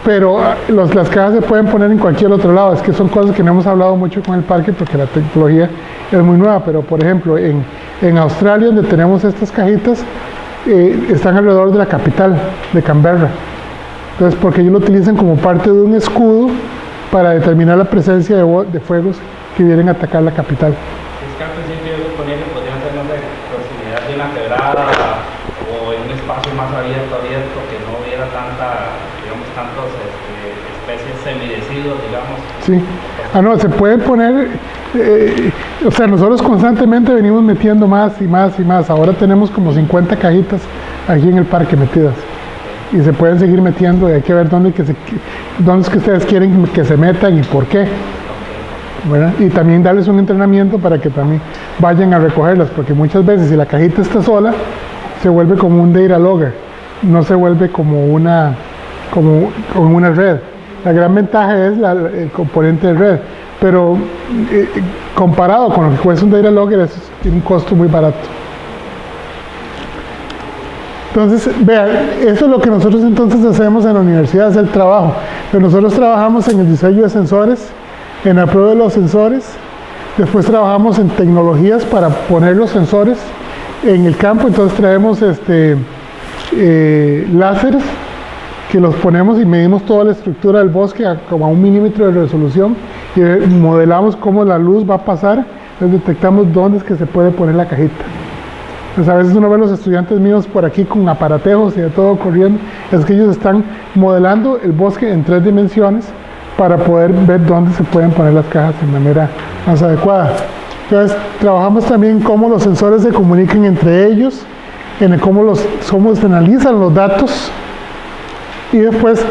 Pero las cajas se pueden poner en cualquier otro lado. Es que son cosas que no hemos hablado mucho con el parque porque la tecnología es muy nueva. Pero por ejemplo, en Australia, donde tenemos estas cajitas, están alrededor de la capital, de Canberra. Entonces, porque ellos lo utilizan como parte de un escudo para determinar la presencia de fuegos que vienen a atacar la capital. Es que al principio yo suponía que podrían ser, no sé, proximidad de una quebrada o en un espacio más abierto, que no hubiera tantos especies semideciduos, digamos. Sí. No, se pueden poner, o sea, nosotros constantemente venimos metiendo más y más y más. Ahora tenemos como 50 cajitas aquí en el parque metidas. Y se pueden seguir metiendo y hay que ver dónde es que ustedes quieren que se metan y por qué. ¿Verdad? Y también darles un entrenamiento para que también vayan a recogerlas, porque muchas veces si la cajita está sola, se vuelve como un data logger, no se vuelve como una red. La gran ventaja es el componente de red, pero comparado con lo que cuesta un data logger, eso tiene un costo muy barato. Entonces, vean, eso es lo que nosotros entonces hacemos en la universidad, es el trabajo. Pero nosotros trabajamos en el diseño de sensores, en la prueba de los sensores, después trabajamos en tecnologías para poner los sensores en el campo, entonces traemos láseres que los ponemos y medimos toda la estructura del bosque como a 1 milímetro de resolución y modelamos cómo la luz va a pasar, entonces detectamos dónde es que se puede poner la cajita. Pues a veces uno ve a los estudiantes míos por aquí con aparatejos y de todo corriendo, es que ellos están modelando el bosque en 3 dimensiones para poder ver dónde se pueden poner las cajas de manera más adecuada. Entonces trabajamos también cómo los sensores se comunican entre ellos, en cómo se analizan los datos y después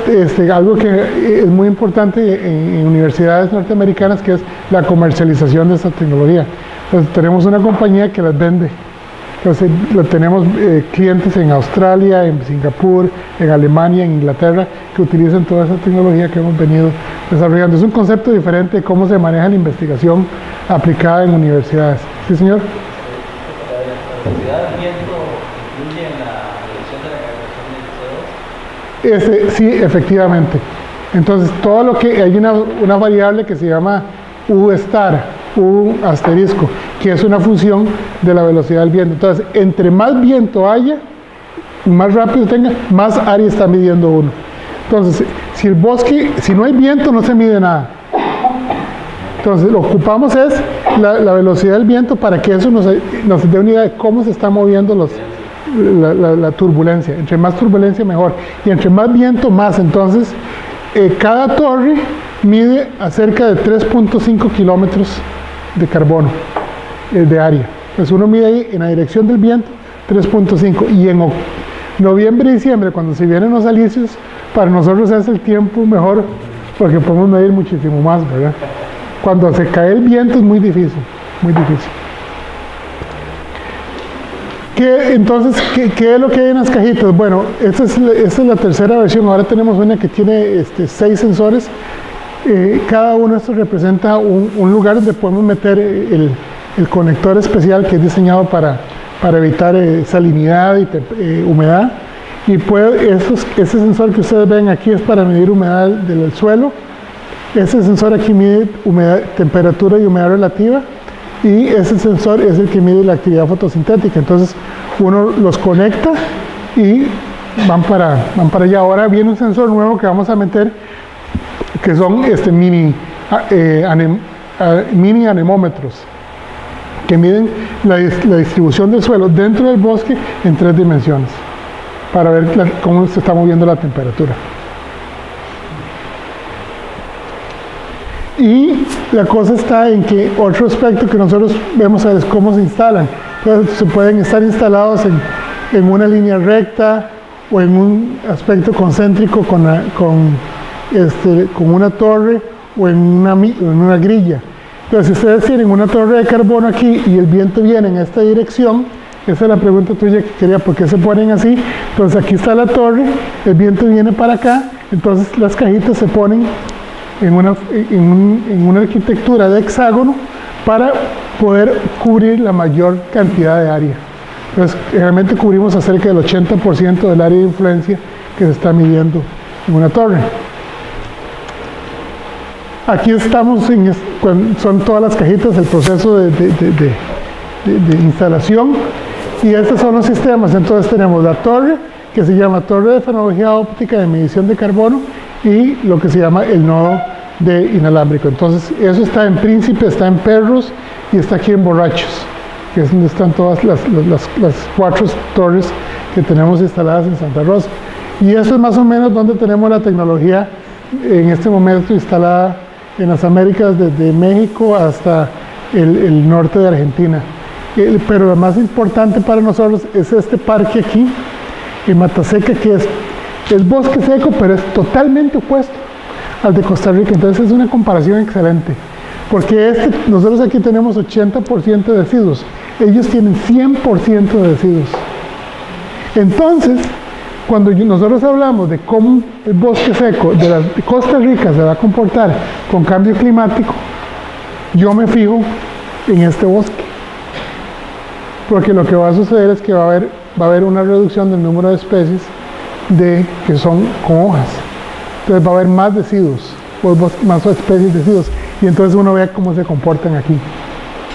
algo que es muy importante en universidades norteamericanas, que es la comercialización de esta tecnología. Entonces tenemos una compañía que las vende. Entonces tenemos clientes en Australia, en Singapur, en Alemania, en Inglaterra, que utilizan toda esa tecnología que hemos venido desarrollando. Es un concepto diferente de cómo se maneja la investigación aplicada en universidades. ¿Sí, señor? ¿La velocidad del viento influye en la reducción de la grabación de CO2? Sí, efectivamente. Entonces, todo lo que hay una variable que se llama U star, U asterisco, que es una función de la velocidad del viento. Entonces, entre más viento haya, más rápido tenga, más área está midiendo uno. Entonces, si no hay viento, no se mide nada. Entonces, lo que ocupamos es la velocidad del viento para que eso nos dé una idea de cómo se está moviendo la turbulencia. Entre más turbulencia, mejor. Y entre más viento, más. Entonces, cada torre mide a cerca de 3.5 kilómetros de carbono de área. Pues uno mide ahí en la dirección del viento 3.5 y en noviembre y diciembre, cuando se vienen los alisios, para nosotros es el tiempo mejor porque podemos medir muchísimo más, ¿verdad? Cuando se cae el viento es muy difícil, muy difícil. Entonces, ¿qué es lo que hay en las cajitas? Bueno, esta es la tercera versión. Ahora tenemos una que tiene 6 sensores. Cada uno de estos representa un lugar donde podemos meter el conector especial que es diseñado para para evitar salinidad y humedad. Y ese sensor que ustedes ven aquí es para medir humedad del suelo. Ese sensor aquí mide temperatura y humedad relativa. Y ese sensor es el que mide la actividad fotosintética. Entonces uno los conecta y van para allá. Ahora viene un sensor nuevo que vamos a meter, que son mini anemómetros, que miden la distribución del suelo dentro del bosque en 3 dimensiones, para ver cómo se está moviendo la temperatura. Y la cosa está en que otro aspecto que nosotros vemos es cómo se instalan. Entonces se pueden estar instalados en una línea recta o en un aspecto concéntrico con una torre o en una grilla. Entonces, si ustedes tienen una torre de carbono aquí y el viento viene en esta dirección, esa es la pregunta tuya que quería, ¿por qué se ponen así? Entonces aquí está la torre, el viento viene para acá, entonces las cajitas se ponen en una arquitectura de hexágono para poder cubrir la mayor cantidad de área. Entonces, realmente cubrimos acerca del 80% del área de influencia que se está midiendo en una torre. Aquí estamos, son todas las cajitas, el proceso de instalación, y estos son los sistemas. Entonces tenemos la torre, que se llama torre de fenología óptica de medición de carbono, y lo que se llama el nodo de inalámbrico. Entonces eso está en Príncipe, está en Perros y está aquí en Borrachos, que es donde están todas las 4 torres que tenemos instaladas en Santa Rosa. Y eso es más o menos donde tenemos la tecnología en este momento instalada en las Américas, desde México hasta el norte de Argentina. Pero lo más importante para nosotros es este parque aquí, en Mataseca, que es bosque seco, pero es totalmente opuesto al de Costa Rica. Entonces es una comparación excelente, porque nosotros aquí tenemos 80% de deciduos, ellos tienen 100% de deciduos. Entonces, cuando nosotros hablamos de cómo el bosque seco de Costa Rica se va a comportar con cambio climático, yo me fijo en este bosque, porque lo que va a suceder es que va a haber una reducción del número de especies que son con hojas. Entonces va a haber más deciduos, más especies de deciduos, y entonces uno ve cómo se comportan aquí.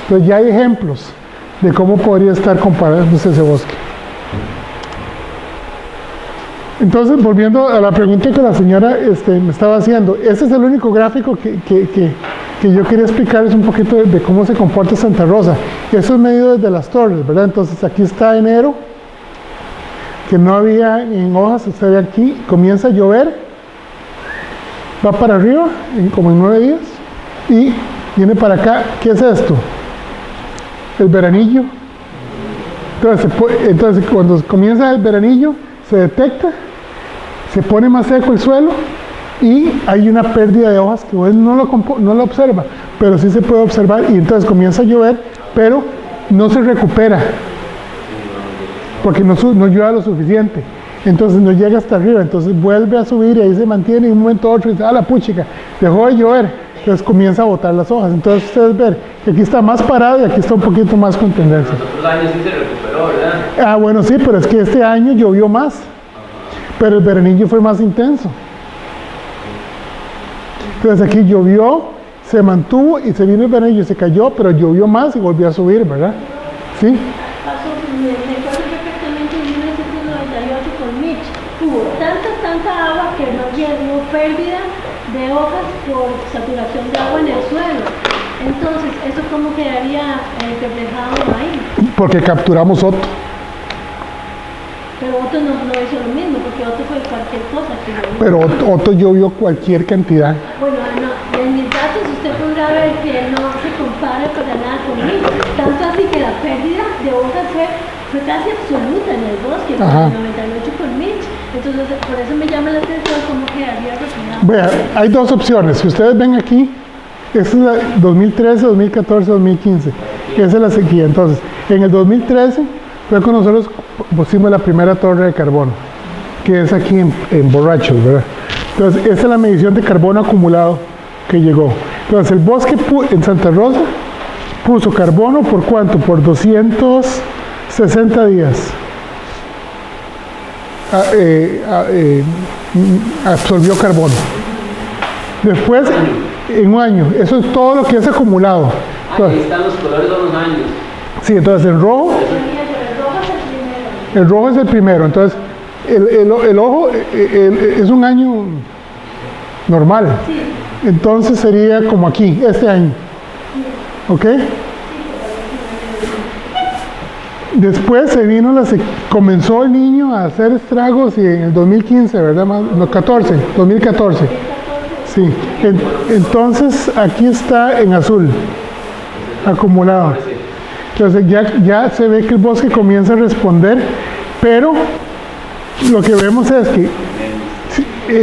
Entonces ya hay ejemplos de cómo podría estar comparándose ese bosque. Entonces, volviendo a la pregunta que la señora me estaba haciendo, ese es el único gráfico que yo quería explicarles un poquito de cómo se comporta Santa Rosa. Eso es medido desde las torres, ¿verdad? Entonces aquí está enero, que no había en hojas, usted ve aquí, comienza a llover, va para arriba, como en 9 días, y viene para acá. ¿Qué es esto? El veranillo. Entonces cuando comienza el veranillo, se detecta, se pone más seco el suelo y hay una pérdida de hojas que uno no lo observa, pero sí se puede observar, y entonces comienza a llover, pero no se recupera porque no llueve lo suficiente, entonces no llega hasta arriba, entonces vuelve a subir y ahí se mantiene, y un momento a otro dice, la puchica, dejó de llover, entonces comienza a botar las hojas. Entonces ustedes ven que aquí está más parado y aquí está un poquito más con tendencia. Los otros años sí se recuperó, ¿verdad? Bueno, sí, pero es que este año llovió más, pero el veranillo fue más intenso. Entonces aquí llovió, se mantuvo y se vino el veranillo, se cayó, pero llovió más y volvió a subir, ¿verdad? ¿Sí? Me acuerdo perfectamente en 1998 con Mitch. Hubo tanta agua que no hubo pérdida de hojas por saturación de agua en el suelo. Entonces, ¿eso cómo quedaría reflejado ahí? Porque capturamos Otto. Pero Otto no hizo lo mismo, porque Otto fue cualquier cosa que llovió. Pero Otto llovió cualquier cantidad. Bueno, en mis datos usted podrá ver que no se compara para nada con Mitch. Tanto así que la pérdida de hojas fue casi absoluta en el bosque, en el 98 con Mitch. Entonces, por eso me llama la atención cómo quedaría reflejado. Bueno, hay dos opciones. Si ustedes ven aquí, esta es la 2013, 2014, 2015. Esa es la sequía. Entonces, en el 2013 fue cuando nosotros pusimos la primera torre de carbono, que es aquí en Borrachos, ¿verdad? Entonces, esa es la medición de carbono acumulado que llegó. Entonces, el bosque en Santa Rosa puso carbono por ¿cuánto? Por 200 60 días. Absorbió carbono. Después, en un año, eso es todo lo que es acumulado. Ahí están los colores de los años. Sí, entonces el rojo es el primero. Entonces, el ojo es un año normal. Entonces sería como aquí, este año. ¿Ok? Después comenzó el niño a hacer estragos y en el 2015, ¿verdad? No, 2014. Sí. Entonces aquí está en azul, acumulado. Entonces ya se ve que el bosque comienza a responder, pero lo que vemos es que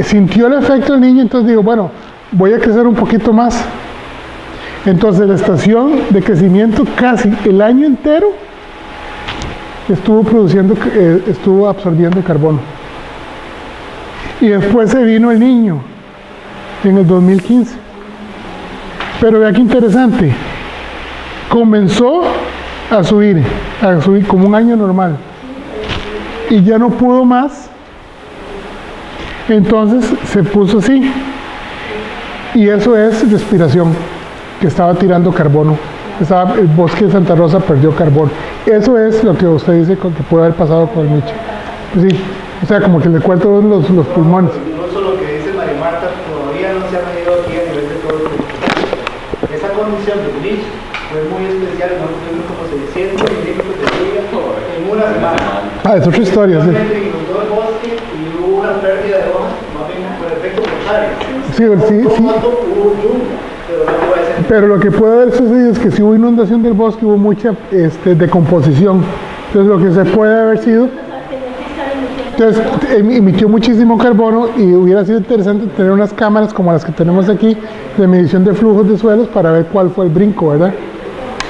sintió el efecto del niño, entonces digo, bueno, voy a crecer un poquito más. Entonces la estación de crecimiento casi el año entero estuvo absorbiendo carbono. Y después se vino el niño en el 2015. Pero vea qué interesante. Comenzó a subir como un año normal. Y ya no pudo más. Entonces se puso así. Y eso es respiración, que estaba tirando carbono. El bosque de Santa Rosa perdió carbono. Eso es lo que usted dice que puede haber pasado con el Michi. Pues sí, o sea, como que le cuento los pulmones. Incluso lo que dice María Marta todavía no se ha medido aquí a nivel de todo el mundo. Esa condición del Michi fue muy especial, nosotros tuvimos como 600 milímetros de lluvia en una semana. Es otra historia, sí. Inundó el bosque y hubo una pérdida de hojas, más bien por efecto contrario. Sí. Hubo lluvia. Pero lo que puede haber sucedido es que si hubo inundación del bosque, hubo mucha decomposición. Entonces lo que se puede haber sido, entonces emitió muchísimo carbono y hubiera sido interesante tener unas cámaras como las que tenemos aquí de medición de flujos de suelos para ver cuál fue el brinco, ¿verdad?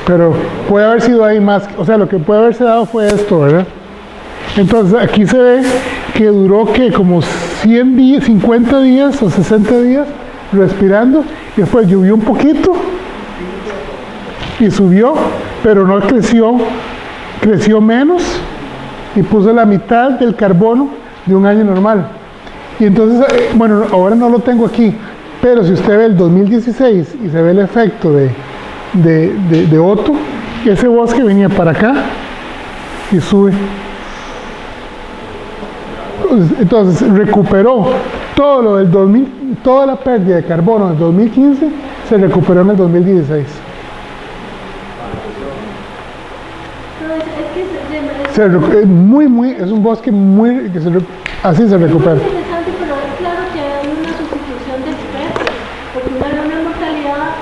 Pero puede haber sido ahí más, o sea, lo que puede haberse dado fue esto, ¿verdad? Entonces aquí se ve que duró como 100 días, 50 días o 60 días respirando, y después llovió un poquito y subió, pero no creció menos y puso la mitad del carbono de un año normal. Y entonces, bueno, ahora no lo tengo aquí, pero si usted ve el 2016 y se ve el efecto de Otto, ese bosque venía para acá y sube. Entonces recuperó todo lo del 2000, toda la pérdida de carbono del 2015 se recuperó en el 2016. Es un bosque muy así se recupera. Es muy interesante, pero es claro que hay una sustitución de especies, porque una mortalidad,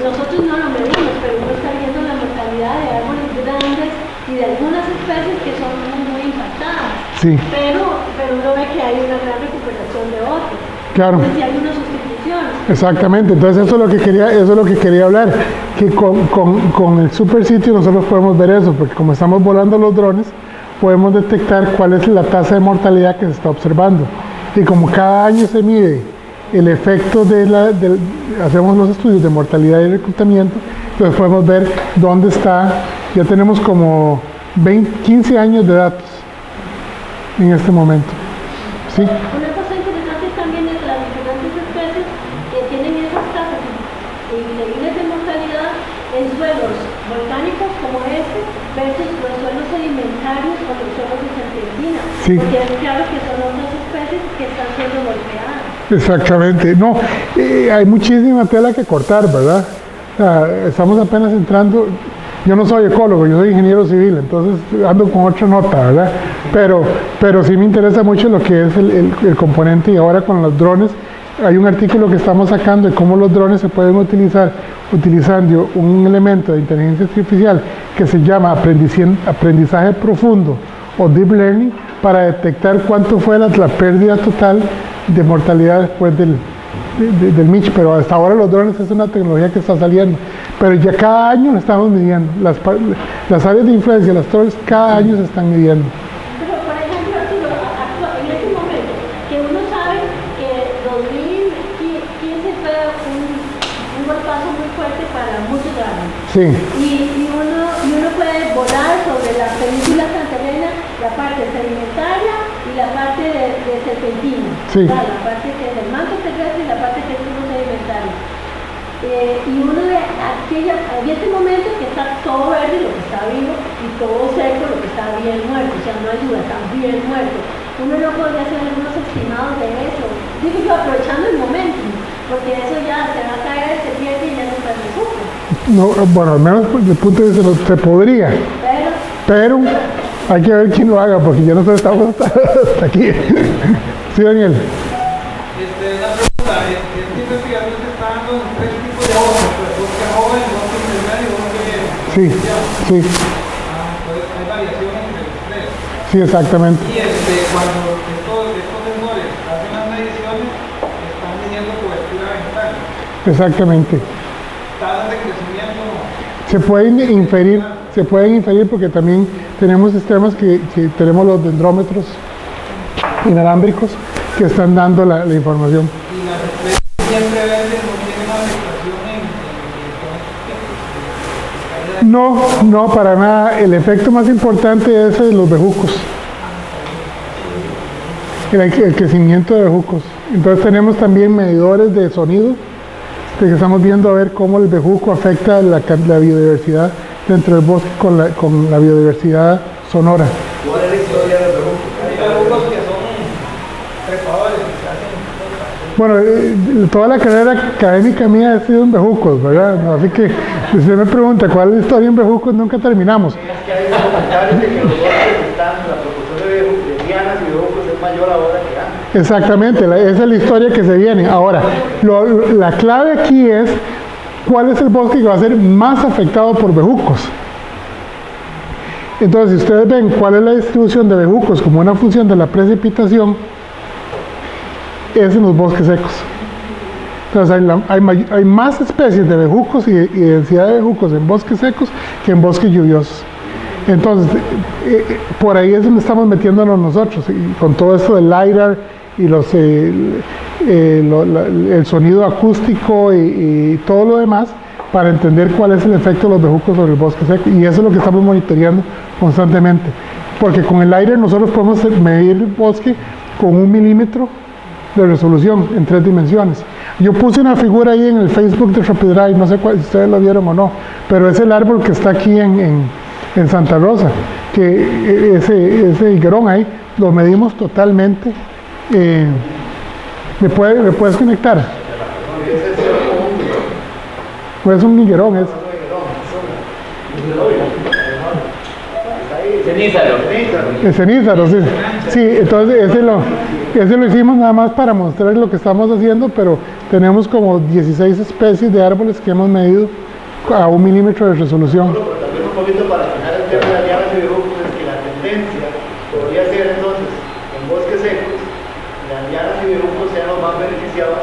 nosotros no lo medimos, pero uno está viendo la mortalidad de árboles grandes y de algunas especies que son muy impactadas. Sí. Pero uno ve que hay una gran recuperación de otros. Claro. Entonces, hay una sustitución. Exactamente, entonces eso es lo que quería hablar, que con el super sitio nosotros podemos ver eso, porque como estamos volando los drones, podemos detectar cuál es la tasa de mortalidad que se está observando. Y como cada año se mide el efecto hacemos los estudios de mortalidad y reclutamiento, entonces podemos ver dónde está, ya tenemos como 15 años de datos en este momento. ¿Sí? Una cosa interesante también es las diferentes especies que tienen esas tasas increíbles de mortalidad en suelos volcánicos como este versus los suelos sedimentarios o los suelos de serpentina. Sí. Porque es claro que son otras especies que están siendo golpeadas. Exactamente, no, hay muchísima tela que cortar, ¿verdad? O sea, estamos apenas entrando. Yo no soy ecólogo, yo soy ingeniero civil, entonces ando con otra nota, ¿verdad? Pero sí me interesa mucho lo que es el componente, y ahora con los drones, hay un artículo que estamos sacando de cómo los drones se pueden utilizar utilizando un elemento de inteligencia artificial que se llama aprendizaje profundo o deep learning para detectar cuánto fue la pérdida total de mortalidad después del Mitch, pero hasta ahora los drones es una tecnología que está saliendo, pero ya cada año lo estamos midiendo, las áreas de influencia, las torres, cada año se están midiendo. Pero por ejemplo, Arturo, en este momento, que uno sabe que 2015 fue un golpazo muy fuerte para muchos árboles, Sí, y uno puede volar sobre la parte sedimentaria y la parte de serpentina. Sí. O sea, la parte que es el manto terrestre y la parte que es como sedimentaria. Y uno de había este momento que está todo verde, lo que está vivo, y todo seco, lo que está bien muerto, o sea, no hay duda, está bien muerto. Uno no podría hacer algunos estimados de eso, digo yo, aprovechando el momento, porque eso ya se va a caer, se pierde y ya no se recupera. No, bueno, al menos desde el punto de vista se podría, pero hay que ver quién lo haga, porque ya nosotros estamos hasta aquí. Sí, Daniel. Una pregunta, esta investigación se está dando en tres tipos de bosques, pues, bosque joven, bosque intermedio y bosque viejo. Sí, sí, Entonces hay variaciones entre los tres. sí, exactamente. Y cuando estos sensores hacen las mediciones, están midiendo cobertura vegetal. Exactamente. Tasas de crecimiento. Se pueden inferir porque también tenemos sistemas que tenemos los dendrómetros inalámbricos que están dando la información. Y las especies siempre verdes no tienen afectación en No, para nada. El efecto más importante es el de los bejucos. El crecimiento de bejucos. Entonces tenemos también medidores de sonido, que estamos viendo a ver cómo el bejuco afecta la biodiversidad dentro del bosque con la biodiversidad sonora. ¿Cuál es la historia de los bejucos? Hay bejucos que son trepadores, que hacen Bueno, toda la carrera académica mía ha sido en bejucos, ¿verdad? Así que si usted me pregunta cuál es la historia en bejucos, nunca terminamos. Es que hay documentales de que los bosques están, la proporción de lianas y bejucos es mayor ahora que antes. Exactamente, esa es la historia que se viene. Ahora, la clave aquí es cuál es el bosque que va a ser más afectado por bejucos. Entonces, si ustedes ven cuál es la distribución de bejucos como una función de la precipitación, es en los bosques secos. Entonces, hay más especies de bejucos y densidad de bejucos en bosques secos que en bosques lluviosos. Entonces, por ahí es donde estamos metiéndonos nosotros, y con todo esto del LiDAR y el sonido acústico y todo lo demás, para entender cuál es el efecto de los bejucos sobre el bosque seco. Y eso es lo que estamos monitoreando constantemente. Porque con el LiDAR nosotros podemos medir el bosque con 1 milímetro de resolución en 3 dimensiones. Yo puse una figura ahí en el Facebook de RapidRide, no sé si ustedes lo vieron o no, pero es el árbol que está aquí en Santa Rosa, que ese higuerón ahí lo medimos totalmente. ¿Me puedes conectar? Pues es un higuerón, es. Cenízaro. El cenízaro, sí. Sí, entonces ese lo hicimos nada más para mostrar lo que estamos haciendo, pero tenemos como 16 especies de árboles que hemos medido a 1 milímetro de resolución. Pero también un poquito para afinar el tema de las lianas y bejucos es que la tendencia podría ser entonces en bosques secos, las lianas y bejucos sean los más beneficiados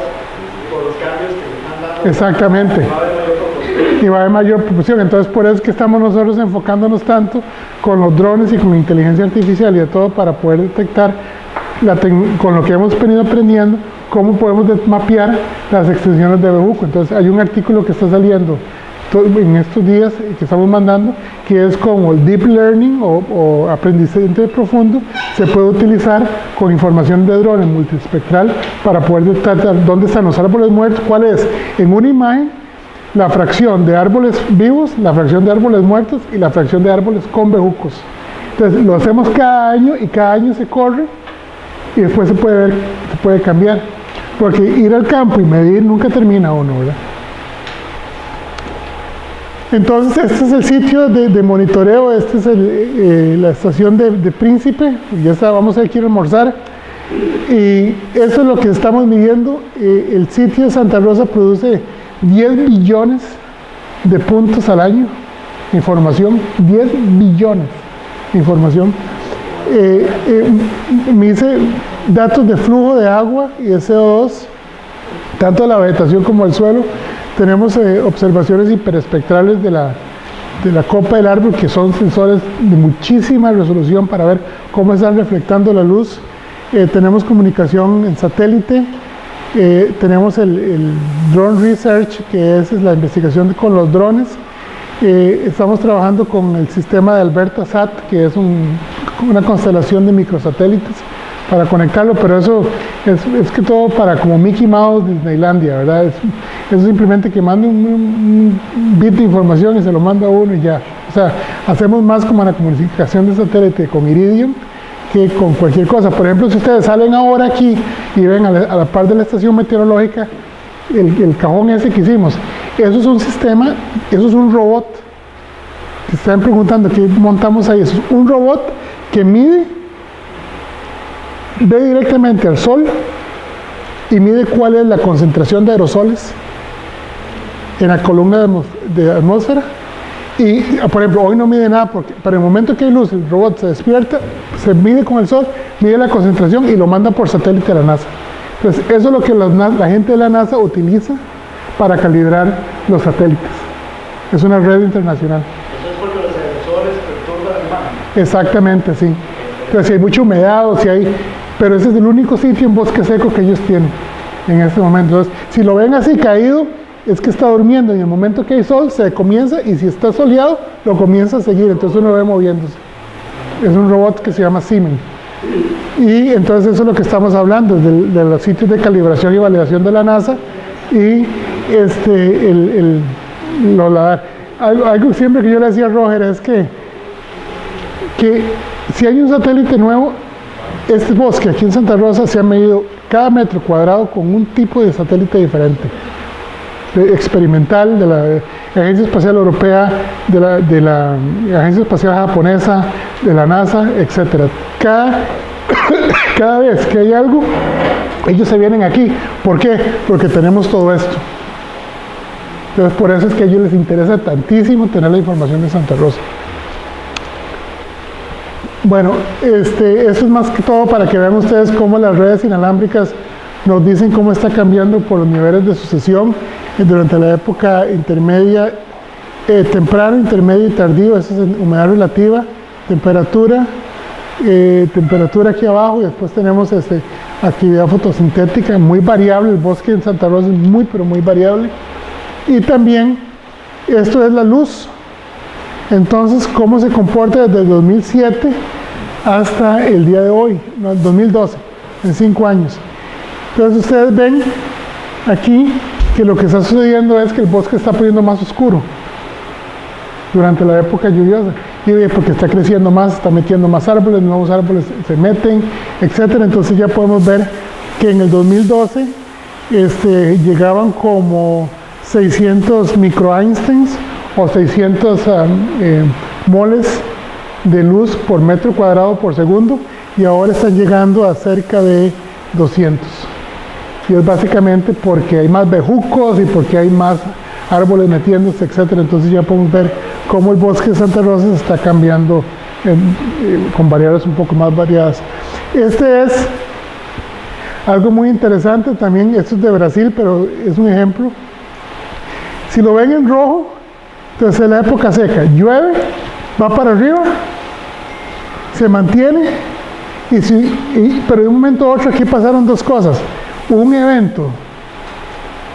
por los cambios que se están dando. Exactamente. Va a haber mayor proporción. Y va a haber mayor proporción. Entonces, por eso es que estamos nosotros enfocándonos tanto con los drones y con la inteligencia artificial y de todo para poder detectar, con lo que hemos venido aprendiendo, cómo podemos mapear las extensiones de bejuco. Entonces, hay un artículo que está saliendo en estos días que estamos mandando, que es como el deep learning o aprendizaje profundo, se puede utilizar con información de drones multiespectral para poder detectar dónde están los árboles muertos, cuál es en una imagen la fracción de árboles vivos, la fracción de árboles muertos y la fracción de árboles con bejucos. Entonces lo hacemos cada año y cada año se corre y después se puede ver, se puede cambiar, porque ir al campo y medir nunca termina uno, ¿verdad? Entonces este es el sitio de monitoreo, esta es la estación de Príncipe, ya está, vamos a ir a almorzar, y eso es lo que estamos midiendo. El sitio de Santa Rosa produce 10 billones de puntos al año, información, 10 billones de información. Me hice datos de flujo de agua y de CO2, tanto de la vegetación como del suelo. Tenemos observaciones hiperespectrales de la copa del árbol, que son sensores de muchísima resolución para ver cómo están reflectando la luz. Tenemos comunicación en satélite, tenemos el Drone Research, que es la investigación con los drones. Estamos trabajando con el sistema de Alberta Sat, que es un una constelación de microsatélites para conectarlo, pero eso es que todo para como Mickey Mouse Disneylandia, ¿verdad? Es simplemente que mande un bit de información y se lo manda a uno y ya. O sea, hacemos más como la comunicación de satélite con Iridium que con cualquier cosa. Por ejemplo, si ustedes salen ahora aquí y ven a la par de la estación meteorológica, el cajón ese que hicimos, eso es un sistema, eso es un robot. Se están preguntando qué montamos ahí. Eso es un robot que ve directamente al sol y mide cuál es la concentración de aerosoles en la columna de atmósfera. Y, por ejemplo, hoy no mide nada, porque para el momento que hay luz, el robot se despierta, se mide con el sol, mide la concentración y lo manda por satélite a la NASA. Entonces, eso es lo que la gente de la NASA utiliza para calibrar los satélites. Es una red internacional. Eso es porque los aerosoles perturban la imagen. Exactamente, sí. Entonces, si hay mucha humedad o si hay... Pero ese es el único sitio en bosque seco que ellos tienen en este momento. Entonces, si lo ven así caído, es que está durmiendo. En el momento que hay sol, se comienza, y si está soleado, lo comienza a seguir. Entonces uno lo ve moviéndose. Es un robot que se llama Siemens. Y entonces eso es lo que estamos hablando, de los sitios de calibración y validación de la NASA. Y algo siempre que yo le decía a Roger es que si hay un satélite nuevo, este bosque aquí en Santa Rosa se ha medido cada metro cuadrado con un tipo de satélite diferente, experimental, de la Agencia Espacial Europea, de la Agencia Espacial Japonesa, de la NASA, etc. Cada vez que hay algo, ellos se vienen aquí. ¿Por qué? Porque tenemos todo esto. Entonces, por eso es que a ellos les interesa tantísimo tener la información de Santa Rosa. Bueno, eso es más que todo para que vean ustedes cómo las redes inalámbricas nos dicen cómo está cambiando por los niveles de sucesión durante la época intermedia, temprano, intermedio y tardío. Eso es humedad relativa, temperatura aquí abajo, y después tenemos actividad fotosintética muy variable. El bosque en Santa Rosa es muy, pero muy variable. Y también esto es la luz. Entonces, cómo se comporta desde el 2007 hasta el día de hoy, no, el 2012, en 5 años. Entonces ustedes ven aquí que lo que está sucediendo es que el bosque está poniendo más oscuro durante la época lluviosa, y porque está creciendo más, está metiendo más árboles, nuevos árboles se meten, etc. Entonces ya podemos ver que en el 2012 llegaban como 600 microeinsteins o 600 moles de luz por metro cuadrado por segundo, y ahora están llegando a cerca de 200. Y es básicamente porque hay más bejucos y porque hay más árboles metiéndose, etc. Entonces ya podemos ver cómo el bosque de Santa Rosa se está cambiando con variables un poco más variadas. Este es algo muy interesante también. Esto es de Brasil, pero es un ejemplo. Si lo ven en rojo, entonces es la época seca. Llueve, va para arriba, se mantiene, pero de un momento a otro aquí pasaron dos cosas. Un evento,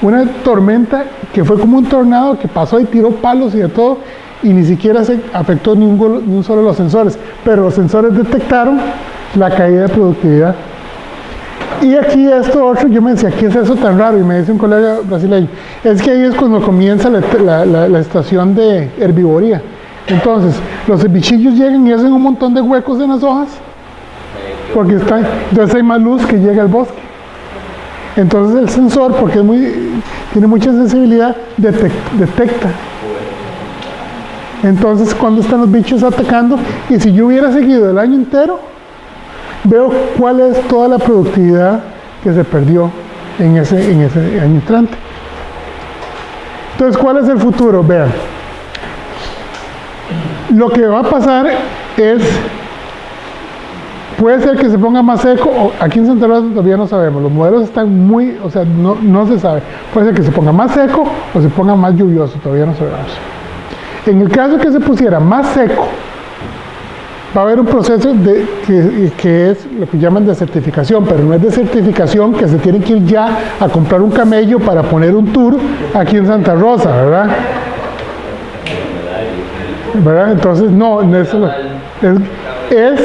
una tormenta que fue como un tornado que pasó y tiró palos y de todo, y ni siquiera se afectó ni un solo de los sensores, pero los sensores detectaron la caída de productividad. Y aquí esto otro, yo me decía, ¿qué es eso tan raro? Y me dice un colega brasileño, es que ahí es cuando comienza la estación de herbivoría. Entonces, los bichillos llegan y hacen un montón de huecos en las hojas, porque entonces hay más luz que llega al bosque. Entonces el sensor, porque tiene mucha sensibilidad, detecta. Entonces cuando están los bichos atacando, y si yo hubiera seguido el año entero, veo cuál es toda la productividad que se perdió en ese año entrante. Entonces, ¿cuál es el futuro? Vean, lo que va a pasar es, puede ser que se ponga más seco, o aquí en Santa Rosa todavía no sabemos, los modelos están no se sabe, puede ser que se ponga más seco o se ponga más lluvioso, todavía no sabemos. En el caso que se pusiera más seco, va a haber un proceso que es lo que llaman de certificación, pero no es de certificación que se tiene que ir ya a comprar un camello para poner un tour aquí en Santa Rosa, ¿verdad? Entonces no, es